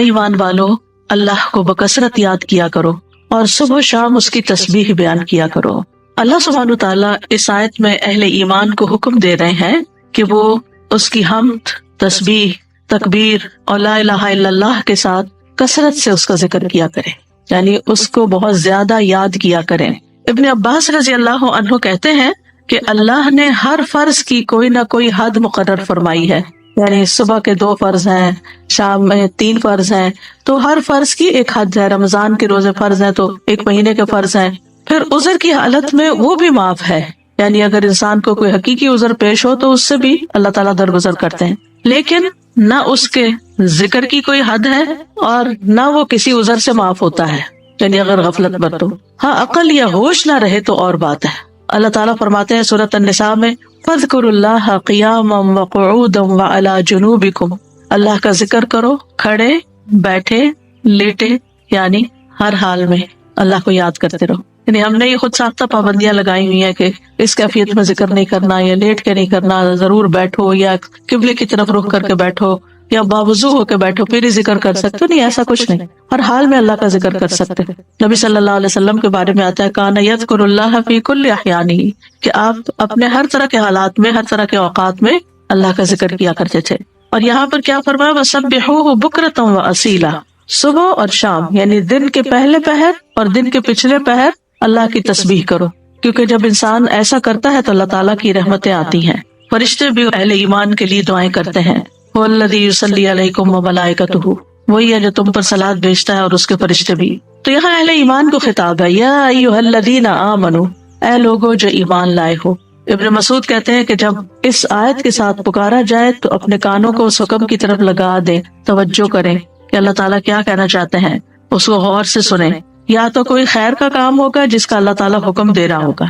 ایمان والو اللہ کو بکثرت یاد کیا کرو اور صبح و شام اس کی تسبیح بیان کیا کرو۔ اللہ سبحانہ تعالیٰ اس آیت میں اہل ایمان کو حکم دے رہے ہیں کہ وہ اس کی حمد، تسبیح، تکبیر اور لا الہ الا اللہ کے ساتھ کثرت سے اس کا ذکر کیا کریں، یعنی اس کو بہت زیادہ یاد کیا کریں۔ ابن عباس رضی اللہ عنہ کہتے ہیں کہ اللہ نے ہر فرض کی کوئی نہ کوئی حد مقرر فرمائی ہے، یعنی صبح کے 2 فرض ہیں، شام میں 3 فرض ہیں، تو ہر فرض کی ایک حد ہے۔ رمضان کے روزے فرض ہیں تو 1 مہینے کے فرض ہیں۔ پھر عذر کی حالت میں وہ بھی معاف ہے، یعنی اگر انسان کو کوئی حقیقی عذر پیش ہو تو اس سے بھی اللہ تعالیٰ درگزر کرتے ہیں، لیکن نہ اس کے ذکر کی کوئی حد ہے اور نہ وہ کسی عذر سے معاف ہوتا ہے، یعنی اگر غفلت برتو۔ ہاں عقل یا ہوش نہ رہے تو اور بات ہے۔ اللہ تعالیٰ فرماتے ہیں سورۃ النساء میں فَاذْكُرُوا اللَّهَ قِيَامًا وَقُعُودًا وَعَلَىٰ جُنُوبِكُمْ، اللہ کا ذکر کرو کھڑے، بیٹھے، لیٹے، یعنی ہر حال میں اللہ کو یاد کرتے رہو۔ یعنی ہم نے یہ خود ساختہ پابندیاں لگائی ہوئی ہیں کہ اس کیفیت میں ذکر نہیں کرنا، یا لیٹ کے نہیں کرنا، ضرور بیٹھو یا قبلے کی طرف رخ کر کے بیٹھو یا باوضو ہو کے بیٹھو پھر ہی ذکر کر سکتے ہو۔ نہیں، ایسا کچھ نہیں، ہر حال میں اللہ کا ذکر کر سکتے ہیں۔ نبی صلی اللہ علیہ وسلم کے بارے میں آتا ہے کان یذکر اللہ فی کل احیانہ، کہ آپ اپنے ہر طرح کے حالات میں، ہر طرح کے اوقات میں اللہ کا ذکر کیا کرتے تھے۔ اور یہاں پر کیا فرمایا وسبحوہ بکرۃ واسیلا، صبح اور شام یعنی دن کے پہلے پہر اور دن کے پچھلے پہر اللہ کی تسبیح کرو، کیونکہ جب انسان ایسا کرتا ہے تو اللہ تعالیٰ کی رحمتیں آتی ہیں۔ فرشتے بھی اہل ایمان کے لیے دعائیں کرتے ہیں، هو الذی یصلی علیکم وملائکتہ، وہی ہے جو تم پر صلاۃ بھیجتا ہے اور اس کے فرشتے بھی۔ تو یہاں اہل ایمان کو خطاب ہے، یا ایھا الذین آمنوا، اے لوگو جو ایمان لائے ہو۔ ابن مسعود کہتے ہیں کہ جب اس آیت کے ساتھ پکارا جائے تو اپنے کانوں کو اس حکم کی طرف لگا دیں، توجہ کریں کہ اللہ تعالیٰ کیا کہنا چاہتے ہیں، اس کو غور سے سنیں۔ یا تو کوئی خیر کا کام ہوگا جس کا اللہ تعالیٰ حکم دے رہا ہوگا،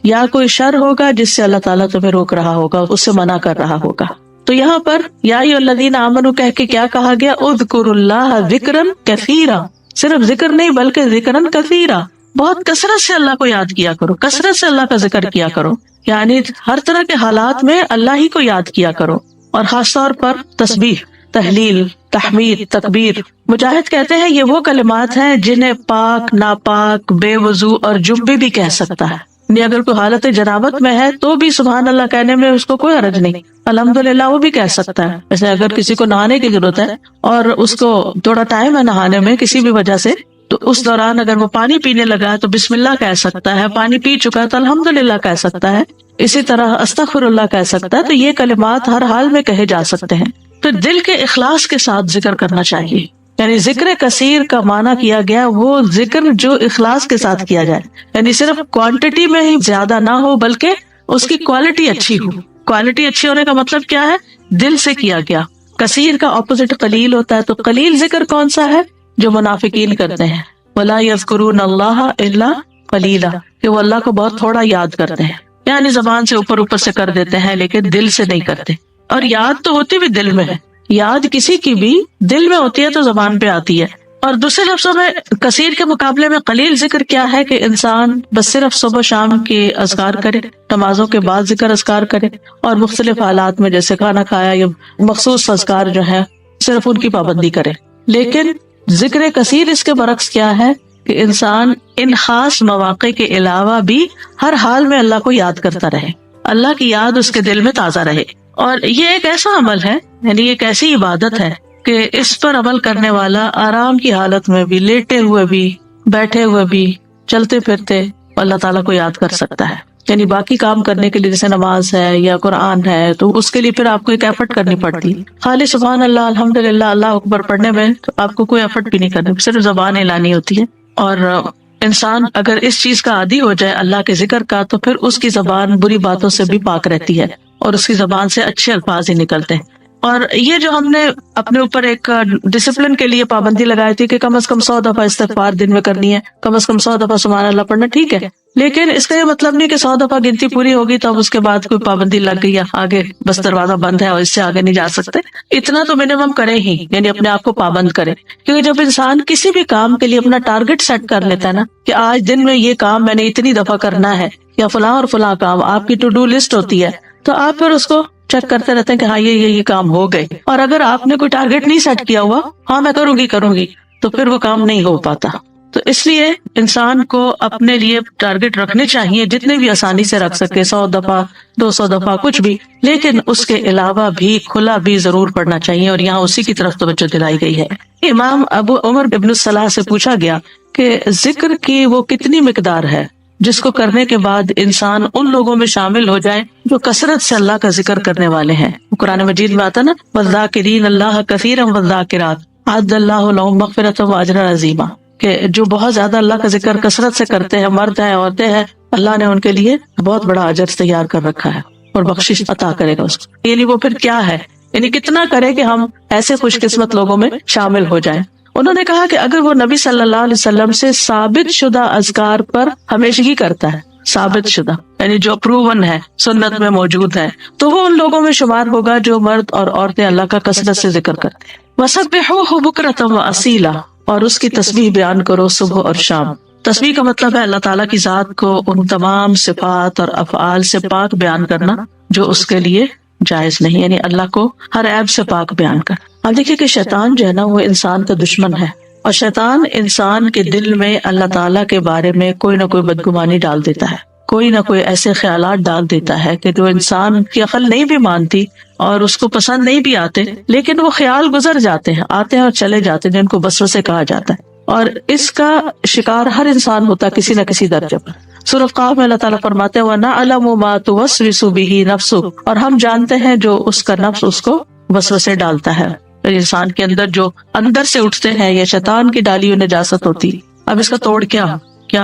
یا کوئی شر ہوگا جس سے اللہ تعالیٰ تمہیں روک رہا ہوگا، اس سے منع کر رہا ہوگا۔ تو یہاں پر یا ایھا الذین آمنوا کہہ کے کیا کہا گیا، اذکروا اللہ ذکرا کثیرا، صرف ذکر نہیں بلکہ ذکرا کثیرا، بہت کثرت سے اللہ کو یاد کیا کرو، کثرت سے اللہ کا ذکر کیا کرو، یعنی ہر طرح کے حالات میں اللہ ہی کو یاد کیا کرو، اور خاص طور پر تسبیح، تحلیل، تحمید، تکبیر۔ مجاہد کہتے ہیں یہ وہ کلمات ہیں جنہیں پاک، ناپاک، بے وضو اور جنبی بھی کہہ سکتا ہے، یعنی اگر کوئی حالت جنابت میں ہے تو بھی سبحان اللہ کہنے میں اس کو کوئی حرج نہیں، الحمدللہ وہ بھی کہہ سکتا ہے۔ جیسے اگر کسی کو نہانے کی ضرورت ہے اور اس کو تھوڑا ٹائم ہے نہانے میں کسی بھی وجہ سے، تو اس دوران اگر وہ پانی پینے لگا ہے تو بسم اللہ کہہ سکتا ہے، پانی پی چکا ہے تو الحمدللہ کہہ سکتا ہے، اسی طرح استغفر اللہ کہہ سکتا ہے۔ تو یہ کلمات ہر حال میں کہے جا سکتے ہیں۔ تو دل کے اخلاص کے ساتھ ذکر کرنا چاہیے، یعنی ذکر کثیر کا معنی کیا گیا وہ ذکر جو اخلاص کے ساتھ کیا جائے، یعنی صرف کوانٹٹی میں ہی زیادہ نہ ہو بلکہ اس کی کوالٹی اچھی ہو۔ کوالٹی اچھی ہونے کا مطلب کیا ہے، دل سے کیا گیا۔ کثیر کا اپوزٹ قلیل ہوتا ہے، تو قلیل ذکر کون سا ہے، جو منافقین کرتے ہیں، وَلَا يَذْكُرُونَ اللَّهَ إِلَّا قَلِيلًا، کہ وہ اللہ کو بہت تھوڑا یاد کرتے ہیں، یعنی زبان سے اوپر سے کر دیتے ہیں لیکن دل سے نہیں کرتے۔ اور یاد تو ہوتی بھی دل میں ہے، یاد کسی کی بھی دل میں ہوتی ہے تو زبان پہ آتی ہے۔ اور دوسرے لفظوں میں کثیر کے مقابلے میں قلیل ذکر کیا ہے کہ انسان بس صرف صبح شام کے اذکار کرے، نمازوں کے بعد ذکر اذکار کرے، اور مختلف حالات میں جیسے کھانا کھایا یا مخصوص اذکار جو ہیں صرف ان کی پابندی کرے۔ لیکن ذکر کثیر اس کے برعکس کیا ہے کہ انسان ان خاص مواقع کے علاوہ بھی ہر حال میں اللہ کو یاد کرتا رہے، اللہ کی یاد اس کے دل میں تازہ رہے۔ اور یہ ایک ایسا عمل ہے، یعنی ایک ایسی عبادت ہے کہ اس پر عمل کرنے والا آرام کی حالت میں بھی، لیٹے ہوئے بھی، بیٹھے ہوئے بھی، چلتے پھرتے اللہ تعالیٰ کو یاد کر سکتا ہے۔ یعنی باقی کام کرنے کے لیے جیسے نماز ہے یا قرآن ہے تو اس کے لیے پھر آپ کو ایک ایفرٹ کرنی پڑتی ہے۔ خالی سبحان اللہ، الحمدللہ، اللہ اکبر پڑھنے میں تو آپ کو کوئی ایفرٹ بھی نہیں کرنی، صرف زبان اعلانی ہوتی ہے۔ اور انسان اگر اس چیز کا عادی ہو جائے اللہ کے ذکر کا تو پھر اس کی زبان بری باتوں سے بھی پاک رہتی ہے اور اس کی زبان سے اچھے الفاظ ہی نکلتے ہیں۔ اور یہ جو ہم نے اپنے اوپر ایک ڈسپلن کے لیے پابندی لگائی تھی کہ کم از کم 100 دفعہ استغفار دن میں کرنی ہے، کم از کم 100 دفعہ سبحان اللہ پڑھنا، ٹھیک ہے، لیکن اس کا یہ مطلب نہیں کہ 100 دفعہ گنتی پوری ہوگی تو اب اس کے بعد کوئی پابندی لگ گئی ہے، آگے بس دروازہ بند ہے اور اس سے آگے نہیں جا سکتے۔ اتنا تو منیمم کرے ہی، یعنی اپنے آپ کو پابند کرے، کیونکہ جب انسان کسی بھی کام کے لیے اپنا ٹارگٹ سیٹ کر لیتا ہے نا کہ آج دن میں یہ کام میں نے اتنی دفعہ کرنا ہے، یا فلاں اور فلاں کام آپ کی ٹو ڈو لسٹ ہوتی ہے، تو آپ پھر اس کو چیک کرتے رہتے ہیں کہ ہاں یہ کام ہو گئے. اور اگر آپ نے کوئی ٹارگیٹ نہیں سیٹ کیا ہوا، ہاں میں کروں گی، تو پھر وہ کام نہیں ہو پاتا. تو اس لیے انسان کو اپنے لیے ٹارگیٹ رکھنے چاہیے، جتنے بھی آسانی سے رکھ سکے، 100 دفعہ 200 دفعہ کچھ بھی، لیکن اس کے علاوہ بھی کھلا بھی ضرور پڑھنا چاہیے، اور یہاں اسی کی طرف توجہ دلائی گئی ہے. امام ابو عمر ابن الصلاح سے پوچھا گیا کہ ذکر کی وہ کتنی مقدار ہے جس کو کرنے کے بعد انسان ان لوگوں میں شامل ہو جائے جو کثرت سے اللہ کا ذکر کرنے والے ہیں. قرآن مجید میں آتا نا، وَالذَّاكِرِينَ اللَّهَ كَثِيرًا وَالذَّاكِرَاتِ أَعَدَّ اللَّهُ لَهُم مَغْفِرَةً وَأَجْرًا عَظِيمًا، کہ جو بہت زیادہ اللہ کا ذکر کثرت سے کرتے ہیں، مرد ہیں عورتیں ہیں، اللہ نے ان کے لیے بہت بڑا اجر تیار کر رکھا ہے اور بخشش عطا کرے گا اس کو. یعنی وہ پھر کیا ہے، یعنی کتنا کرے کہ ہم ایسے خوش قسمت لوگوں میں شامل ہو جائیں. انہوں نے کہا کہ اگر وہ نبی صلی اللہ علیہ وسلم سے ثابت شدہ اذکار پر ہمیشگی کرتا ہے، ثابت شدہ یعنی جو پروون ہے، سنت میں موجود ہے، تو وہ ان لوگوں میں شمار ہوگا جو مرد اور عورتیں اللہ کا کثرت سے ذکر کرتے ہیں. وَسَبِّحُوهُ بُكْرَةً وَأَصِيلًا، اور اس کی تسبیح بیان کرو صبح اور شام. تسبیح کا مطلب ہے اللہ تعالیٰ کی ذات کو ان تمام صفات اور افعال سے پاک بیان کرنا جو اس کے لیے جائز نہیں، یعنی اللہ کو ہر عیب سے پاک بیان کر. اب دیکھیے کہ شیطان جو ہے نا، وہ انسان کا دشمن ہے، اور شیطان انسان کے دل میں اللہ تعالیٰ کے بارے میں کوئی نہ کوئی بدگمانی ڈال دیتا ہے، کوئی نہ کوئی ایسے خیالات ڈال دیتا ہے کہ جو انسان کی عقل نہیں بھی مانتی اور اس کو پسند نہیں بھی آتے، لیکن وہ خیال گزر جاتے ہیں، آتے ہیں اور چلے جاتے ہیں، جن کو وسوسے کہا جاتا ہے. اور اس کا شکار ہر انسان ہوتا ہے کسی نہ کسی درجے پر. سورۃ قاف میں اللہ تعالیٰ فرماتے ہیں وَنَعْلَمُ مَا تُوَسْوِسُ بِهِ نَفْسُهُ، اور ہم جانتے ہیں جو اس کا نفس اس کو وسوسے ڈالتا ہے. انسان کے اندر جو اندر سے اٹھتے ہیں، یہ شیطان کی ڈالی ہوئی نجاست ہوتی. اب اس کا توڑ کیا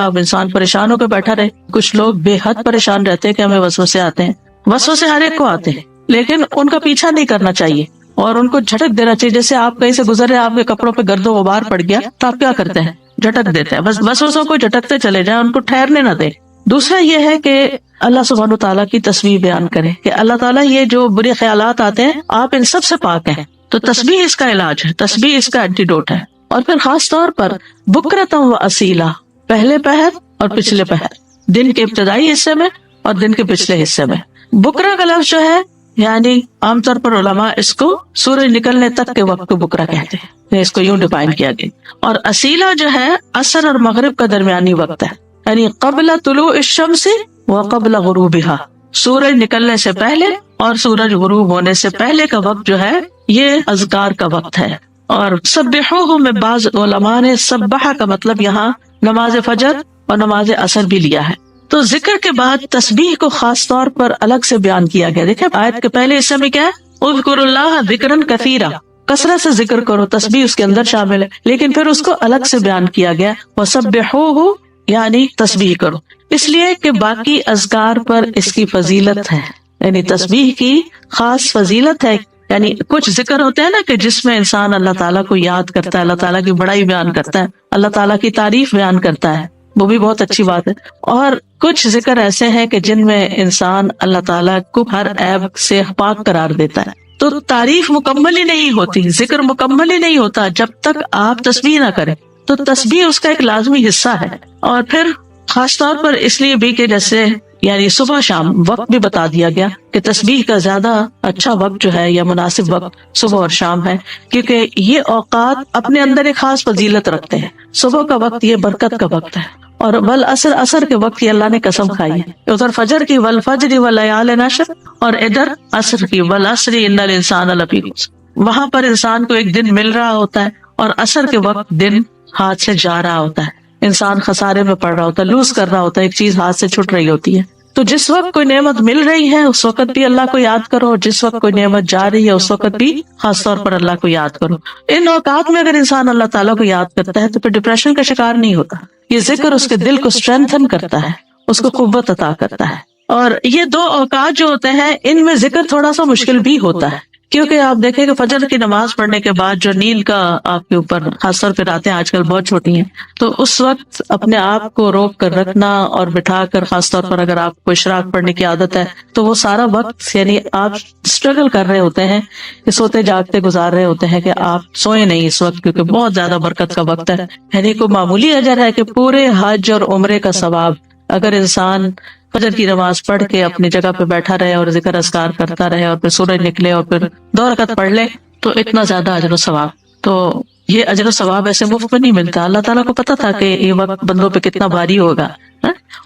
اب انسان پریشان ہو کے بیٹھا رہے؟ کچھ لوگ بے حد پریشان رہتے ہیں کہ ہمیں وسوسے آتے ہیں. وسوسے ہر ایک کو آتے ہیں، لیکن ان کا پیچھا نہیں کرنا چاہیے اور ان کو جھٹک دینا چاہیے. جیسے آپ کہیں سے گزر رہے، آپ کے کپڑوں پہ گرد و غبار پڑ گیا تو آپ کیا کرتے ہیں؟ جھٹک دیتے ہیں. بس وسوسوں کو جھٹکتے چلے جائیں، ان کو ٹھہرنے نہ دیں. دوسرا یہ ہے کہ اللہ سبحانہ تعالیٰ کی تسبیح بیان کرے کہ اللہ تعالیٰ یہ جو برے خیالات آتے ہیں آپ ان سب سے پاک ہیں. تو تسبیح اس کا علاج ہے، تسبیح اس کا اینٹیڈوٹ ہے. اور پھر خاص طور پر بکرتم و اصیلا، پہلے پہر اور پچھلے پہر، دن کے ابتدائی حصے میں اور دن کے پچھلے حصے میں. بکرا کا لفظ جو ہے، یعنی عام طور پر علماء اس کو سورج نکلنے تک کے وقت کو بکرا کہتے ہیں، اس کو یوں ڈیفائن کیا گیا. اور اصیلا جو ہے عصر اور مغرب کا درمیانی وقت ہے، یعنی قبل طلوع الشمس و قبل غروبها، سورج نکلنے سے پہلے اور سورج غروب ہونے سے پہلے کا وقت جو ہے یہ اذکار کا وقت ہے. اور سبحوہ میں بعض علماء نے سبحہ کا مطلب یہاں نماز فجر اور نماز عصر بھی لیا ہے. تو ذکر کے بعد تسبیح کو خاص طور پر الگ سے بیان کیا گیا. دیکھیں آیت کے پہلے حصے میں کیا ہے، اذکروا اللہ ذکرا کثیرا، کثرت سے ذکر کرو، تسبیح اس کے اندر شامل ہے، لیکن پھر اس کو الگ سے بیان کیا گیا وسبحوہ، یعنی تسبیح کرو، اس لیے کہ باقی اذکار پر اس کی فضیلت ہے. یعنی تسبیح کی خاص فضیلت ہے. یعنی کچھ ذکر ہوتے ہیں نا کہ جس میں انسان اللہ تعالیٰ کو یاد کرتا ہے، اللہ تعالیٰ کی بڑائی بیان کرتا ہے، اللہ تعالیٰ کی تعریف بیان کرتا ہے، وہ بھی بہت اچھی بات ہے. اور کچھ ذکر ایسے ہیں کہ جن میں انسان اللہ تعالیٰ کو ہر عیب سے پاک قرار دیتا ہے. تو تعریف مکمل ہی نہیں ہوتی، ذکر مکمل ہی نہیں ہوتا جب تک آپ تسبیح نہ کریں. تو تسبیح اس کا ایک لازمی حصہ ہے. اور پھر خاص طور پر اس لیے بھی کہ جیسے یعنی صبح شام وقت بھی بتا دیا گیا کہ تسبیح کا زیادہ اچھا وقت جو ہے یا مناسب وقت صبح اور شام ہے، کیونکہ یہ اوقات اپنے اندر ایک خاص فضیلت رکھتے ہیں. صبح کا وقت یہ برکت کا وقت ہے، اور والعصر، عصر کے وقت کی اللہ نے قسم کھائی ہے. ادھر فجر کی والفجر ولیال عشر، اور ادھر عصر کی والعصر ان الانسان لفی خسر. وہاں پر انسان کو ایک دن مل رہا ہوتا ہے اور عصر کے وقت دن ہاتھ سے جا رہا ہوتا ہے، انسان خسارے میں پڑ رہا ہوتا ہے، لوز کر رہا ہوتا ہے، ایک چیز ہاتھ سے چھٹ رہی ہوتی ہے. تو جس وقت کوئی نعمت مل رہی ہے اس وقت بھی اللہ کو یاد کرو، اور جس وقت کوئی نعمت جا رہی ہے اس وقت بھی خاص طور پر اللہ کو یاد کرو. ان اوقات میں اگر انسان اللہ تعالیٰ کو یاد کرتا ہے تو پھر ڈپریشن کا شکار نہیں ہوتا. یہ ذکر اس کے دل کو اسٹرینتھن کرتا ہے، اس کو قوت عطا کرتا ہے. اور یہ دو اوقات جو ہوتے ہیں ان میں ذکر تھوڑا سا مشکل بھی ہوتا ہے، کیونکہ آپ دیکھیں کہ فجر کی نماز پڑھنے کے بعد جو نیند کا آپ کے اوپر خاص طور پہ راتیں آج کل بہت چھوٹی ہیں، تو اس وقت اپنے آپ کو روک کر رکھنا اور بٹھا کر، خاص طور پر اگر آپ کو اشراق پڑھنے کی عادت ہے تو وہ سارا وقت یعنی آپ اسٹرگل کر رہے ہوتے ہیں کہ سوتے جاگتے گزار رہے ہوتے ہیں کہ آپ سوئے نہیں اس وقت، کیونکہ بہت زیادہ برکت کا وقت ہے. یعنی کوئی معمولی اجر ہے کہ پورے حج اور عمرے کا ثواب اگر انسان فجر کی نماز پڑھ کے اپنی جگہ پہ بیٹھا رہے اور ذکر اذکار کرتا رہے اور پھر سورج نکلے اور پھر 2 رکعت پڑھ لے تو اتنا زیادہ اجر و ثواب. تو یہ اجر و ثواب ایسے مفت میں نہیں ملتا. اللہ تعالیٰ کو پتا تھا کہ یہ وقت بندوں پہ کتنا بھاری ہوگا.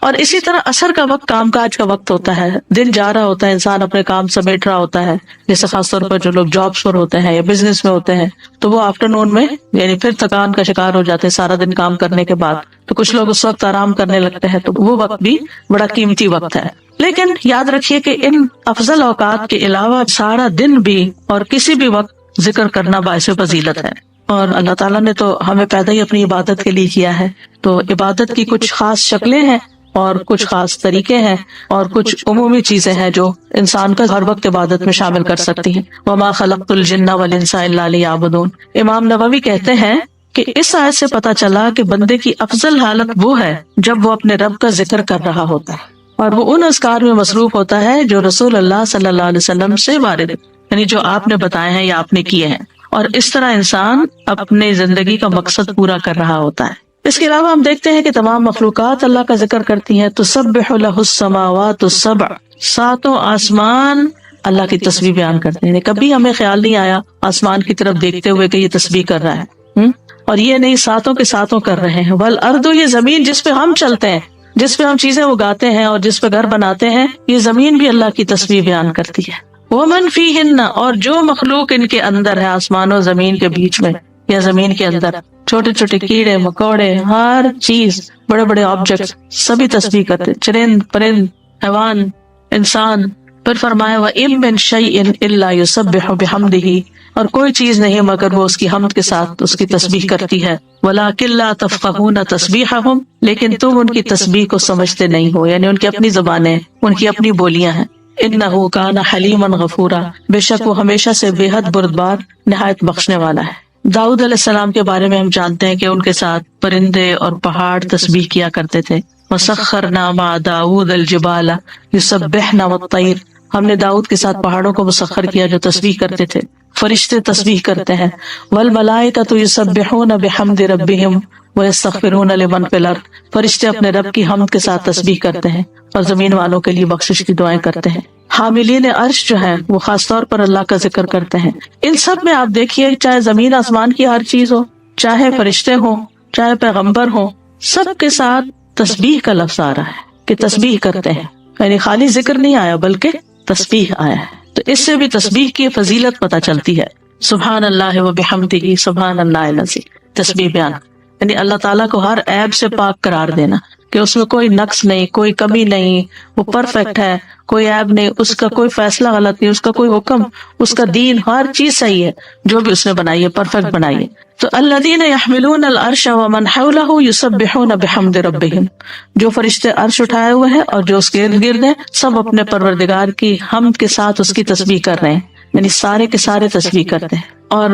اور اسی طرح عصر کا وقت کام کاج کا وقت ہوتا ہے، دن جا رہا ہوتا ہے، انسان اپنے کام سمیٹ رہا ہوتا ہے، جیسے خاص طور پر جو لوگ جابس پر ہوتے ہیں یا بزنس میں ہوتے ہیں تو وہ آفٹر نون میں یعنی پھر تھکان کا شکار ہو جاتے ہیں سارا دن کام کرنے کے بعد. تو کچھ لوگ اس وقت آرام کرنے لگتے ہیں، تو وہ وقت بھی بڑا قیمتی وقت ہے. لیکن یاد رکھیے کہ ان افضل اوقات کے علاوہ سارا دن بھی اور کسی بھی وقت ذکر کرنا باعث فضیلت ہے. اور اللہ تعالیٰ نے تو ہمیں پیدا ہی اپنی عبادت کے لیے کیا ہے. تو عبادت کی کچھ خاص شکلیں ہیں اور کچھ خاص طریقے ہیں اور کچھ عمومی چیزیں ہیں جو انسان کا ہر وقت عبادت میں شامل کر سکتی ہیں. وما خلقت الجن والانس الا لیعبدون. امام نووی کہتے ہیں کہ اس آیت سے پتہ چلا کہ بندے کی افضل حالت وہ ہے جب وہ اپنے رب کا ذکر کر رہا ہوتا ہے اور وہ ان اذکار میں مصروف ہوتا ہے جو رسول اللہ صلی اللہ علیہ وسلم سے وارد ہے، یعنی جو آپ نے بتائے ہیں یا آپ نے کیے ہیں. اور اس طرح انسان اپنے زندگی کا مقصد پورا کر رہا ہوتا ہے. اس کے علاوہ ہم دیکھتے ہیں کہ تمام مخلوقات اللہ کا ذکر کرتی ہیں. تسبح لہ السماوات السبع. 7 آسمان اللہ کی تسبیح بیان کرتے ہیں. کبھی ہمیں خیال نہیں آیا آسمان کی طرف دیکھتے ہوئے کہ یہ تسبیح کر رہا ہے. اور یہ نہیں 7 کے 7 کر رہے ہیں. والارض، یہ زمین جس پہ ہم چلتے ہیں، جس پہ ہم چیزیں اگاتے ہیں اور جس پہ گھر بناتے ہیں، یہ زمین بھی اللہ کی تسبیح بیان کرتی ہے. ومن فیہن، اور جو مخلوق ان کے اندر ہے، آسمان و زمین کے بیچ میں یا زمین کے اندر، چھوٹے چھوٹے کیڑے مکوڑے، ہر چیز، بڑے بڑے آبجیکٹس، سبھی تسبیح کرتے، چرند پرند حیوان انسان. پھر فرمایا وَإِن مِّن شَيْءٍ إِلَّا يُسَبِّحُ بِحَمْدِهِ، اور کوئی چیز نہیں مگر وہ اس کی حمد کے ساتھ اس کی تسبیح کرتی ہے. وَلَٰكِن لَّا تَفْقَهُونَ تَسْبِيحَهُمْ، لیکن تم ان کی تسبیح کو سمجھتے نہیں ہو، یعنی ان کی اپنی زبانیں، ان کی اپنی بولیاں ہیں. إِنَّهُ كَانَ حَلِيمًا غَفُورًا، بے شک وہ ہمیشہ سے بے حد بردبار، نہایت بخشنے والا ہے. داؤد علیہ السلام کے بارے میں ہم جانتے ہیں کہ ان کے ساتھ پرندے اور پہاڑ تسبیح کیا کرتے تھے. وَسَخَّرْنَا مَعَ دَاوُودَ الْجِبَالَ يُسَبِّحْنَ وَالطَّيْرَ، ہم نے داؤد کے ساتھ پہاڑوں کو مسخر کیا جو تسبیح کرتے تھے. فرشتے تسبیح کرتے ہیں. وَالْمَلَائِكَةُ يُسَبِّحُونَ بِحَمْدِ رَبِّهِمْ وَيَسْتَغْفِرُونَ لِمَنْ فِي الْأَرْضِ، فرشتے اپنے رب کی حمد کے ساتھ تسبیح کرتے ہیں اور زمین والوں کے لیے بخشش کی دعائیں کرتے ہیں. حاملین عرش جو ہیں وہ خاص طور پر اللہ کا ذکر کرتے ہیں. ان سب میں آپ دیکھیے، چاہے زمین آسمان کی ہر چیز ہو، چاہے فرشتے ہوں، چاہے پیغمبر ہوں، سب کے ساتھ تسبیح کا لفظ آ رہا ہے کہ تسبیح کرتے ہیں. یعنی خالی ذکر نہیں آیا بلکہ تسبیح آیا ہے. تو اس سے بھی تسبیح کی فضیلت پتہ چلتی ہے. سبحان اللہ و بحمدہ سبحان اللہ العظیم، تسبیح بیان یعنی اللہ تعالیٰ کو ہر عیب سے پاک قرار دینا کہ اس میں کوئی نقص نہیں، کوئی کمی نہیں، وہ پرفیکٹ ہے، کوئی عیب نہیں، اس کا کوئی فیصلہ غلط نہیں، اس کا کوئی حکم، اس کا دین، ہر چیز صحیح ہے، جو بھی اس نے بنائی ہے پرفیکٹ بنائی ہے. تو الذین یحملون العرش ومن حولہ یسبحون بحمد ربہم، جو فرشتے عرش اٹھائے ہوئے ہیں اور جو اس کے ارد گرد ہیں، سب اپنے پروردگار کی حمد کے ساتھ اس کی تسبیح کر رہے ہیں، یعنی سارے کے سارے تسبیح کرتے ہیں. اور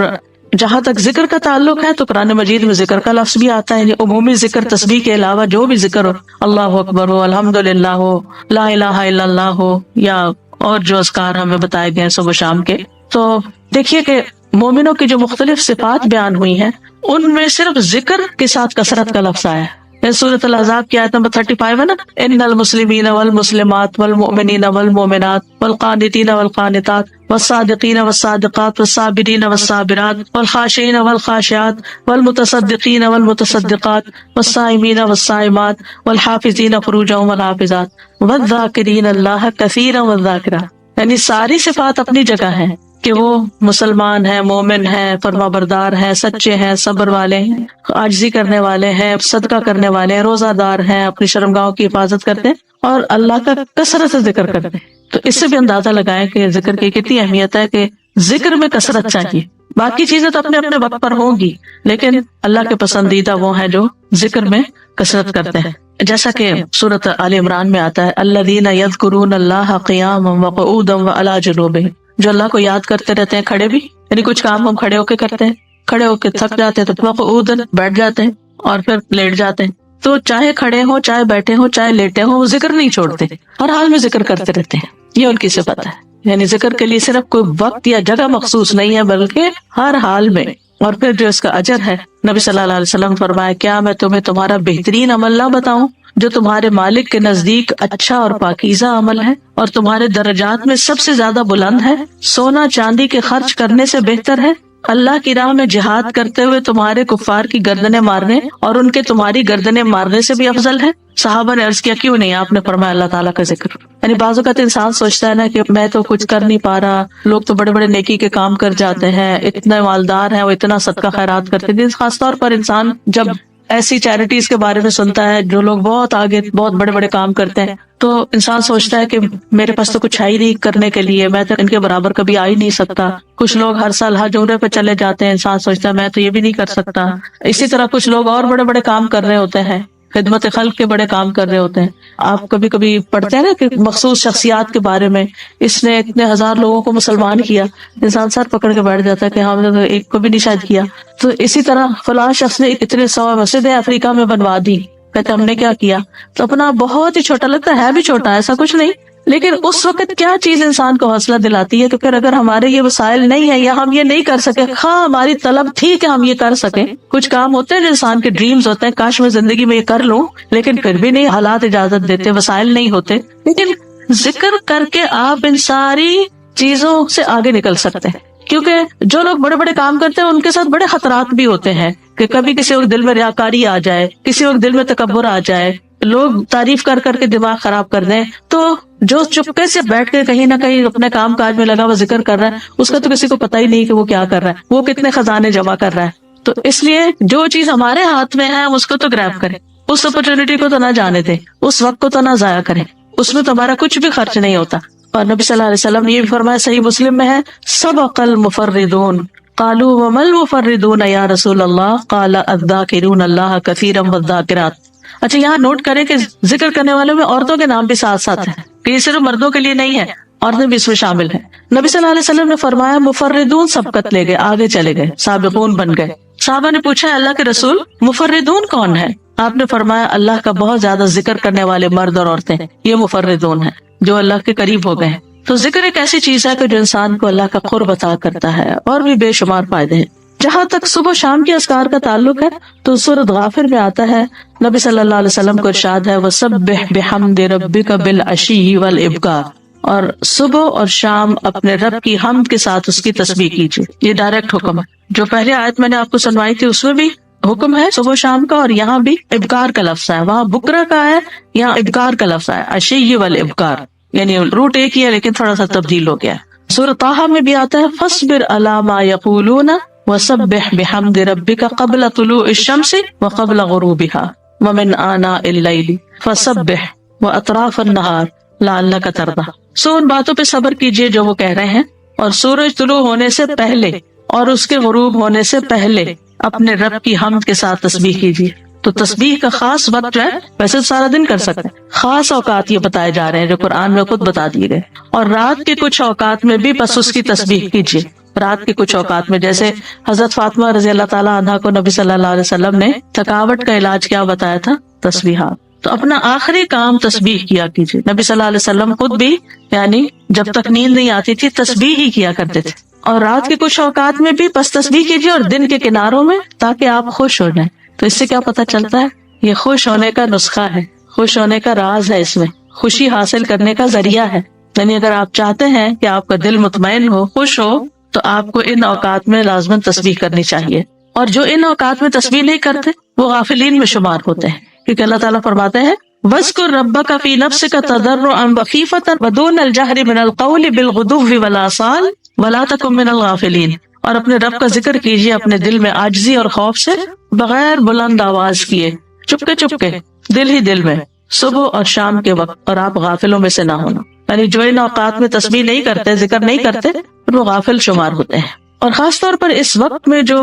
جہاں تک ذکر کا تعلق ہے تو قرآن مجید میں ذکر کا لفظ بھی آتا ہے، یعنی عمومی ذکر تسبیح کے علاوہ جو بھی ذکر ہو، اللہ اکبر ہو، الحمدللہ ہو، لا الہ الا اللہ ہو، یا اور جو اذکار ہمیں بتائے گئے ہیں صبح و شام کے. تو دیکھیے کہ مومنوں کی جو مختلف صفات بیان ہوئی ہیں ان میں صرف ذکر کے ساتھ کثرت کا لفظ آیا ہے. سورۃ الاحزاب کی آیت نمبر 35 ہے نا، ان المسلمین والمسلمات والمؤمنین والمؤمنات والقانتین والقانتات والصادقین والصادقات والصابرین والصابرات والخاشعین والخاشعات والمتصدقین والمتصدقات والصائمین والصائمات والحافظین فروجهم والحافظات والذاکرین اللہ کثیرا والذاکرات. یعنی ساری صفات اپنی جگہ ہیں کہ وہ مسلمان ہیں، مومن ہیں، فرما بردار ہیں، سچے ہیں، صبر والے ہیں، عاجزی کرنے والے ہیں، صدقہ کرنے والے ہیں، روزہ دار ہیں، اپنی شرمگاہوں کی حفاظت کرتے ہیں اور اللہ کا کثرت سے ذکر کرتے ہیں. تو اس سے بھی اندازہ لگائیں کہ ذکر کی کتنی اہمیت ہے کہ ذکر میں کثرت چاہیے. باقی چیزیں تو اپنے اپنے وقت پر ہوں گی، لیکن اللہ کے پسندیدہ وہ ہیں جو ذکر میں کثرت کرتے ہیں. جیسا کہ سورۃ آل عمران میں آتا ہے، الذین یذکرون اللہ قیاما وقعودا وعلی جنوبہم، جو اللہ کو یاد کرتے رہتے ہیں کھڑے بھی، یعنی کچھ کام ہم کھڑے ہو کے کرتے ہیں، کھڑے ہو کے تھک جاتے ہیں تو وقعودا بیٹھ جاتے ہیں اور پھر لیٹ جاتے ہیں. تو چاہے کھڑے ہوں، چاہے بیٹھے ہوں، چاہے لیٹے ہوں، وہ ذکر نہیں چھوڑتے، ہر حال میں ذکر کرتے رہتے ہیں. یہ ان کی صفت ہے، یعنی ذکر کے لیے صرف کوئی وقت یا جگہ مخصوص نہیں ہے بلکہ ہر حال میں. اور پھر جو اس کا اجر ہے، نبی صلی اللہ علیہ وسلم فرمایا، کیا میں تمہیں تمہارا بہترین عمل نہ بتاؤں جو تمہارے مالک کے نزدیک اچھا اور پاکیزہ عمل ہے اور تمہارے درجات میں سب سے زیادہ بلند ہے، سونا چاندی کے خرچ کرنے سے بہتر ہے، اللہ کی راہ میں جہاد کرتے ہوئے تمہارے کفار کی گردنیں مارنے اور ان کے تمہاری گردنیں مارنے سے بھی افضل ہے۔ صحابہ نے عرض کیا کیوں نہیں؟ آپ نے فرمایا اللہ تعالیٰ کا ذکر۔ یعنی بعض اوقات انسان سوچتا ہے نا کہ میں تو کچھ کر نہیں پا رہا، لوگ تو بڑے بڑے نیکی کے کام کر جاتے ہیں، اتنے مالدار ہیں، وہ اتنا صدقہ خیرات کرتے ہیں۔ خاص طور پر انسان جب ایسی چیریٹیز کے بارے میں سنتا ہے جو لوگ بہت آگے بہت بڑے بڑے کام کرتے ہیں، تو انسان سوچتا ہے کہ میرے پاس تو کچھ ہے ہی نہیں کرنے کے لیے، میں تو ان کے برابر کبھی آ ہی نہیں سکتا۔ کچھ لوگ ہر سال حج عمرے پہ چلے جاتے ہیں، انسان سوچتا ہے میں تو یہ بھی نہیں کر سکتا۔ اسی طرح کچھ لوگ اور بڑے بڑے کام کر رہے ہوتے ہیں، خدمت خلق کے بڑے کام کر رہے ہوتے ہیں۔ آپ کبھی کبھی پڑھتے ہیں نا کہ مخصوص شخصیات کے بارے میں، اس نے اتنے ہزار لوگوں کو مسلمان کیا، انسان سر پکڑ کے بیٹھ جاتا ہے کہ ہم نے تو ایک کو بھی نہیں شاید کیا۔ تو اسی طرح فلاں شخص نے اتنے 100 مسجدیں افریقہ میں بنوا دی، کہتے ہم نے کیا کیا؟ تو اپنا بہت ہی چھوٹا لگتا ہے بھی چھوٹا، ایسا کچھ نہیں، لیکن اس وقت کیا چیز انسان کو حوصلہ دلاتی ہے کہ پھر اگر ہمارے یہ وسائل نہیں ہے یا ہم یہ نہیں کر سکے، ہاں ہماری طلب تھی کہ ہم یہ کر سکیں، کچھ کام ہوتے ہیں جو انسان کے ڈریمز ہوتے ہیں، کاش میں زندگی میں یہ کر لوں، لیکن پھر بھی نہیں، حالات اجازت دیتے، وسائل نہیں ہوتے، لیکن ذکر کر کے آپ ان ساری چیزوں سے آگے نکل سکتے ہیں۔ کیونکہ جو لوگ بڑے بڑے کام کرتے ہیں ان کے ساتھ بڑے خطرات بھی ہوتے ہیں کہ کبھی کسی وقت دل میں ریاکاری آ جائے، کسی وقت دل میں تکبر آ جائے، لوگ تعریف کر کر کے دماغ خراب کر دیں، تو جو چپکے سے بیٹھ کے کہیں نہ کہیں اپنے کام کاج میں لگا ہوا ذکر کر رہا ہے، اس کا تو کسی کو پتہ ہی نہیں کہ وہ کیا کر رہا ہے، وہ کتنے خزانے جمع کر رہا ہے۔ تو اس لیے جو چیز ہمارے ہاتھ میں ہے ہم اس کو تو گریب کریں، اس اپرچونٹی کو تو نہ جانے دیں، اس وقت کو تو نہ ضائع کریں، اس میں تو ہمارا کچھ بھی خرچ نہیں ہوتا۔ اور نبی صلی اللہ علیہ وسلم نے یہ بھی فرمایا، صحیح مسلم میں ہے، سبق المفردون قالوا وما المفردون یا رسول اللہ قال الذاکرون اللہ کثیرا والذاکرات۔ اچھا یہاں نوٹ کریں کہ ذکر کرنے والوں میں عورتوں کے نام بھی ساتھ ساتھ ہیں، کہ یہ صرف مردوں کے لیے نہیں ہے، عورتیں بھی اس میں شامل ہیں۔ نبی صلی اللہ علیہ وسلم نے فرمایا مفردون سبقت لے گئے، آگے چلے گئے، سابقون بن گئے۔ صحابہ نے پوچھا اللہ کے رسول مفردون کون ہے؟ آپ نے فرمایا اللہ کا بہت زیادہ ذکر کرنے والے مرد اور عورتیں، یہ مفردون ہیں جو اللہ کے قریب ہو گئے ہیں۔ تو ذکر ایک ایسی چیز ہے کہ جو انسان کو اللہ کا قرب عطا کرتا ہے، اور بھی بے شمار فائدے ہیں۔ جہاں تک صبح و شام کے اذکار کا تعلق ہے تو سورۃ غافر میں آتا ہے، نبی صلی اللہ علیہ وسلم کو ارشاد ہے وَسَبِّحْ بِحَمْدِ رَبِّكَ بِالْعَشِيِّ وَالْإِبْكَارِ، اور صبح اور شام اپنے رب کی حمد کے ساتھ اس کی تسبیح کیجیے۔ یہ ڈائریکٹ حکم ہے، جو پہلے آیت میں نے آپ کو سنوائی تھی اس میں بھی حکم ہے صبح و شام کا، اور یہاں بھی ابکار کا لفظ ہے، وہاں بکرا کا ہے، یہاں ابکار کا لفظ ہے، عشی والابکار، یعنی روٹ ایک ہی ہے لیکن تھوڑا سا تبدیل ہو گیا ہے۔ سورۃ طٰہٰ میں بھی آتا ہے فاصبر علی ما یقولون وسبح بحمد ربک قبل طلوع الشمس وقبل غروبها ومن آناء اللیل فسبح واطراف النہار لعلک ترضی۔ سو ان باتوں پہ صبر کیجیے جو وہ کہہ رہے ہیں، اور سورج طلوع ہونے سے پہلے اور اس کے غروب ہونے سے پہلے اپنے رب کی حمد کے ساتھ تسبیح کیجیے۔ تو تسبیح کا خاص وقت جو ہے، ویسے تو سارا دن کر سکتے ہیں، خاص اوقات یہ بتائے جا رہے ہیں جو قرآن میں خود بتا دیے گئے، اور رات کے کچھ اوقات میں بھی بس اس کی تسبیح کیجیے۔ رات کے کچھ اوقات میں جیسے حضرت فاطمہ رضی اللہ تعالیٰ عنہا کو نبی صلی اللہ علیہ وسلم نے تھکاوٹ کا علاج کیا بتایا تھا؟ تسبیحات۔ تو اپنا آخری کام تسبیح کیا کیجیے۔ نبی صلی اللہ علیہ وسلم خود بھی یعنی جب تک نیند نہیں آتی تھی تسبیح ہی کیا کرتے تھے، اور رات کے کچھ اوقات میں بھی بس تسبیح کیجیے، اور دن کے کناروں میں، تاکہ آپ خوش ہو جائیں۔ تو اس سے کیا پتہ چلتا ہے؟ یہ خوش ہونے کا نسخہ ہے، خوش ہونے کا راز ہے، اس میں خوشی حاصل کرنے کا ذریعہ ہے۔ یعنی اگر آپ چاہتے ہیں کہ آپ کا دل مطمئن ہو، خوش ہو، تو آپ کو ان اوقات میں لازماً تسبیح کرنی چاہیے، اور جو ان اوقات میں تسبیح نہیں کرتے وہ غافلین میں شمار ہوتے ہیں، کیونکہ اللہ تعالیٰ فرماتے ہیں وَاذْكُر رَبَّكَ فِي نَفْسِكَ تَضَرُّعًا وَخِيفَةً وَدُونَ الْجَهْرِ مِنَ الْقَوْلِ بِالْغُدُوِّ وَالْآصَالِ وَلَا تَكُن مِنَ الْغَافِلِينَ، اور اپنے رب کا ذکر کیجیے اپنے دل میں عاجزی اور خوف سے، بغیر بلند آواز کیے، چپکے چپکے، دل ہی دل میں، صبح اور شام کے وقت، اور آپ غافلوں میں سے نہ ہونا۔ یعنی جو ان اوقات میں تسبیح نہیں کرتے، ذکر نہیں کرتے، وہ غافل شمار ہوتے ہیں۔ اور خاص طور پر اس وقت میں جو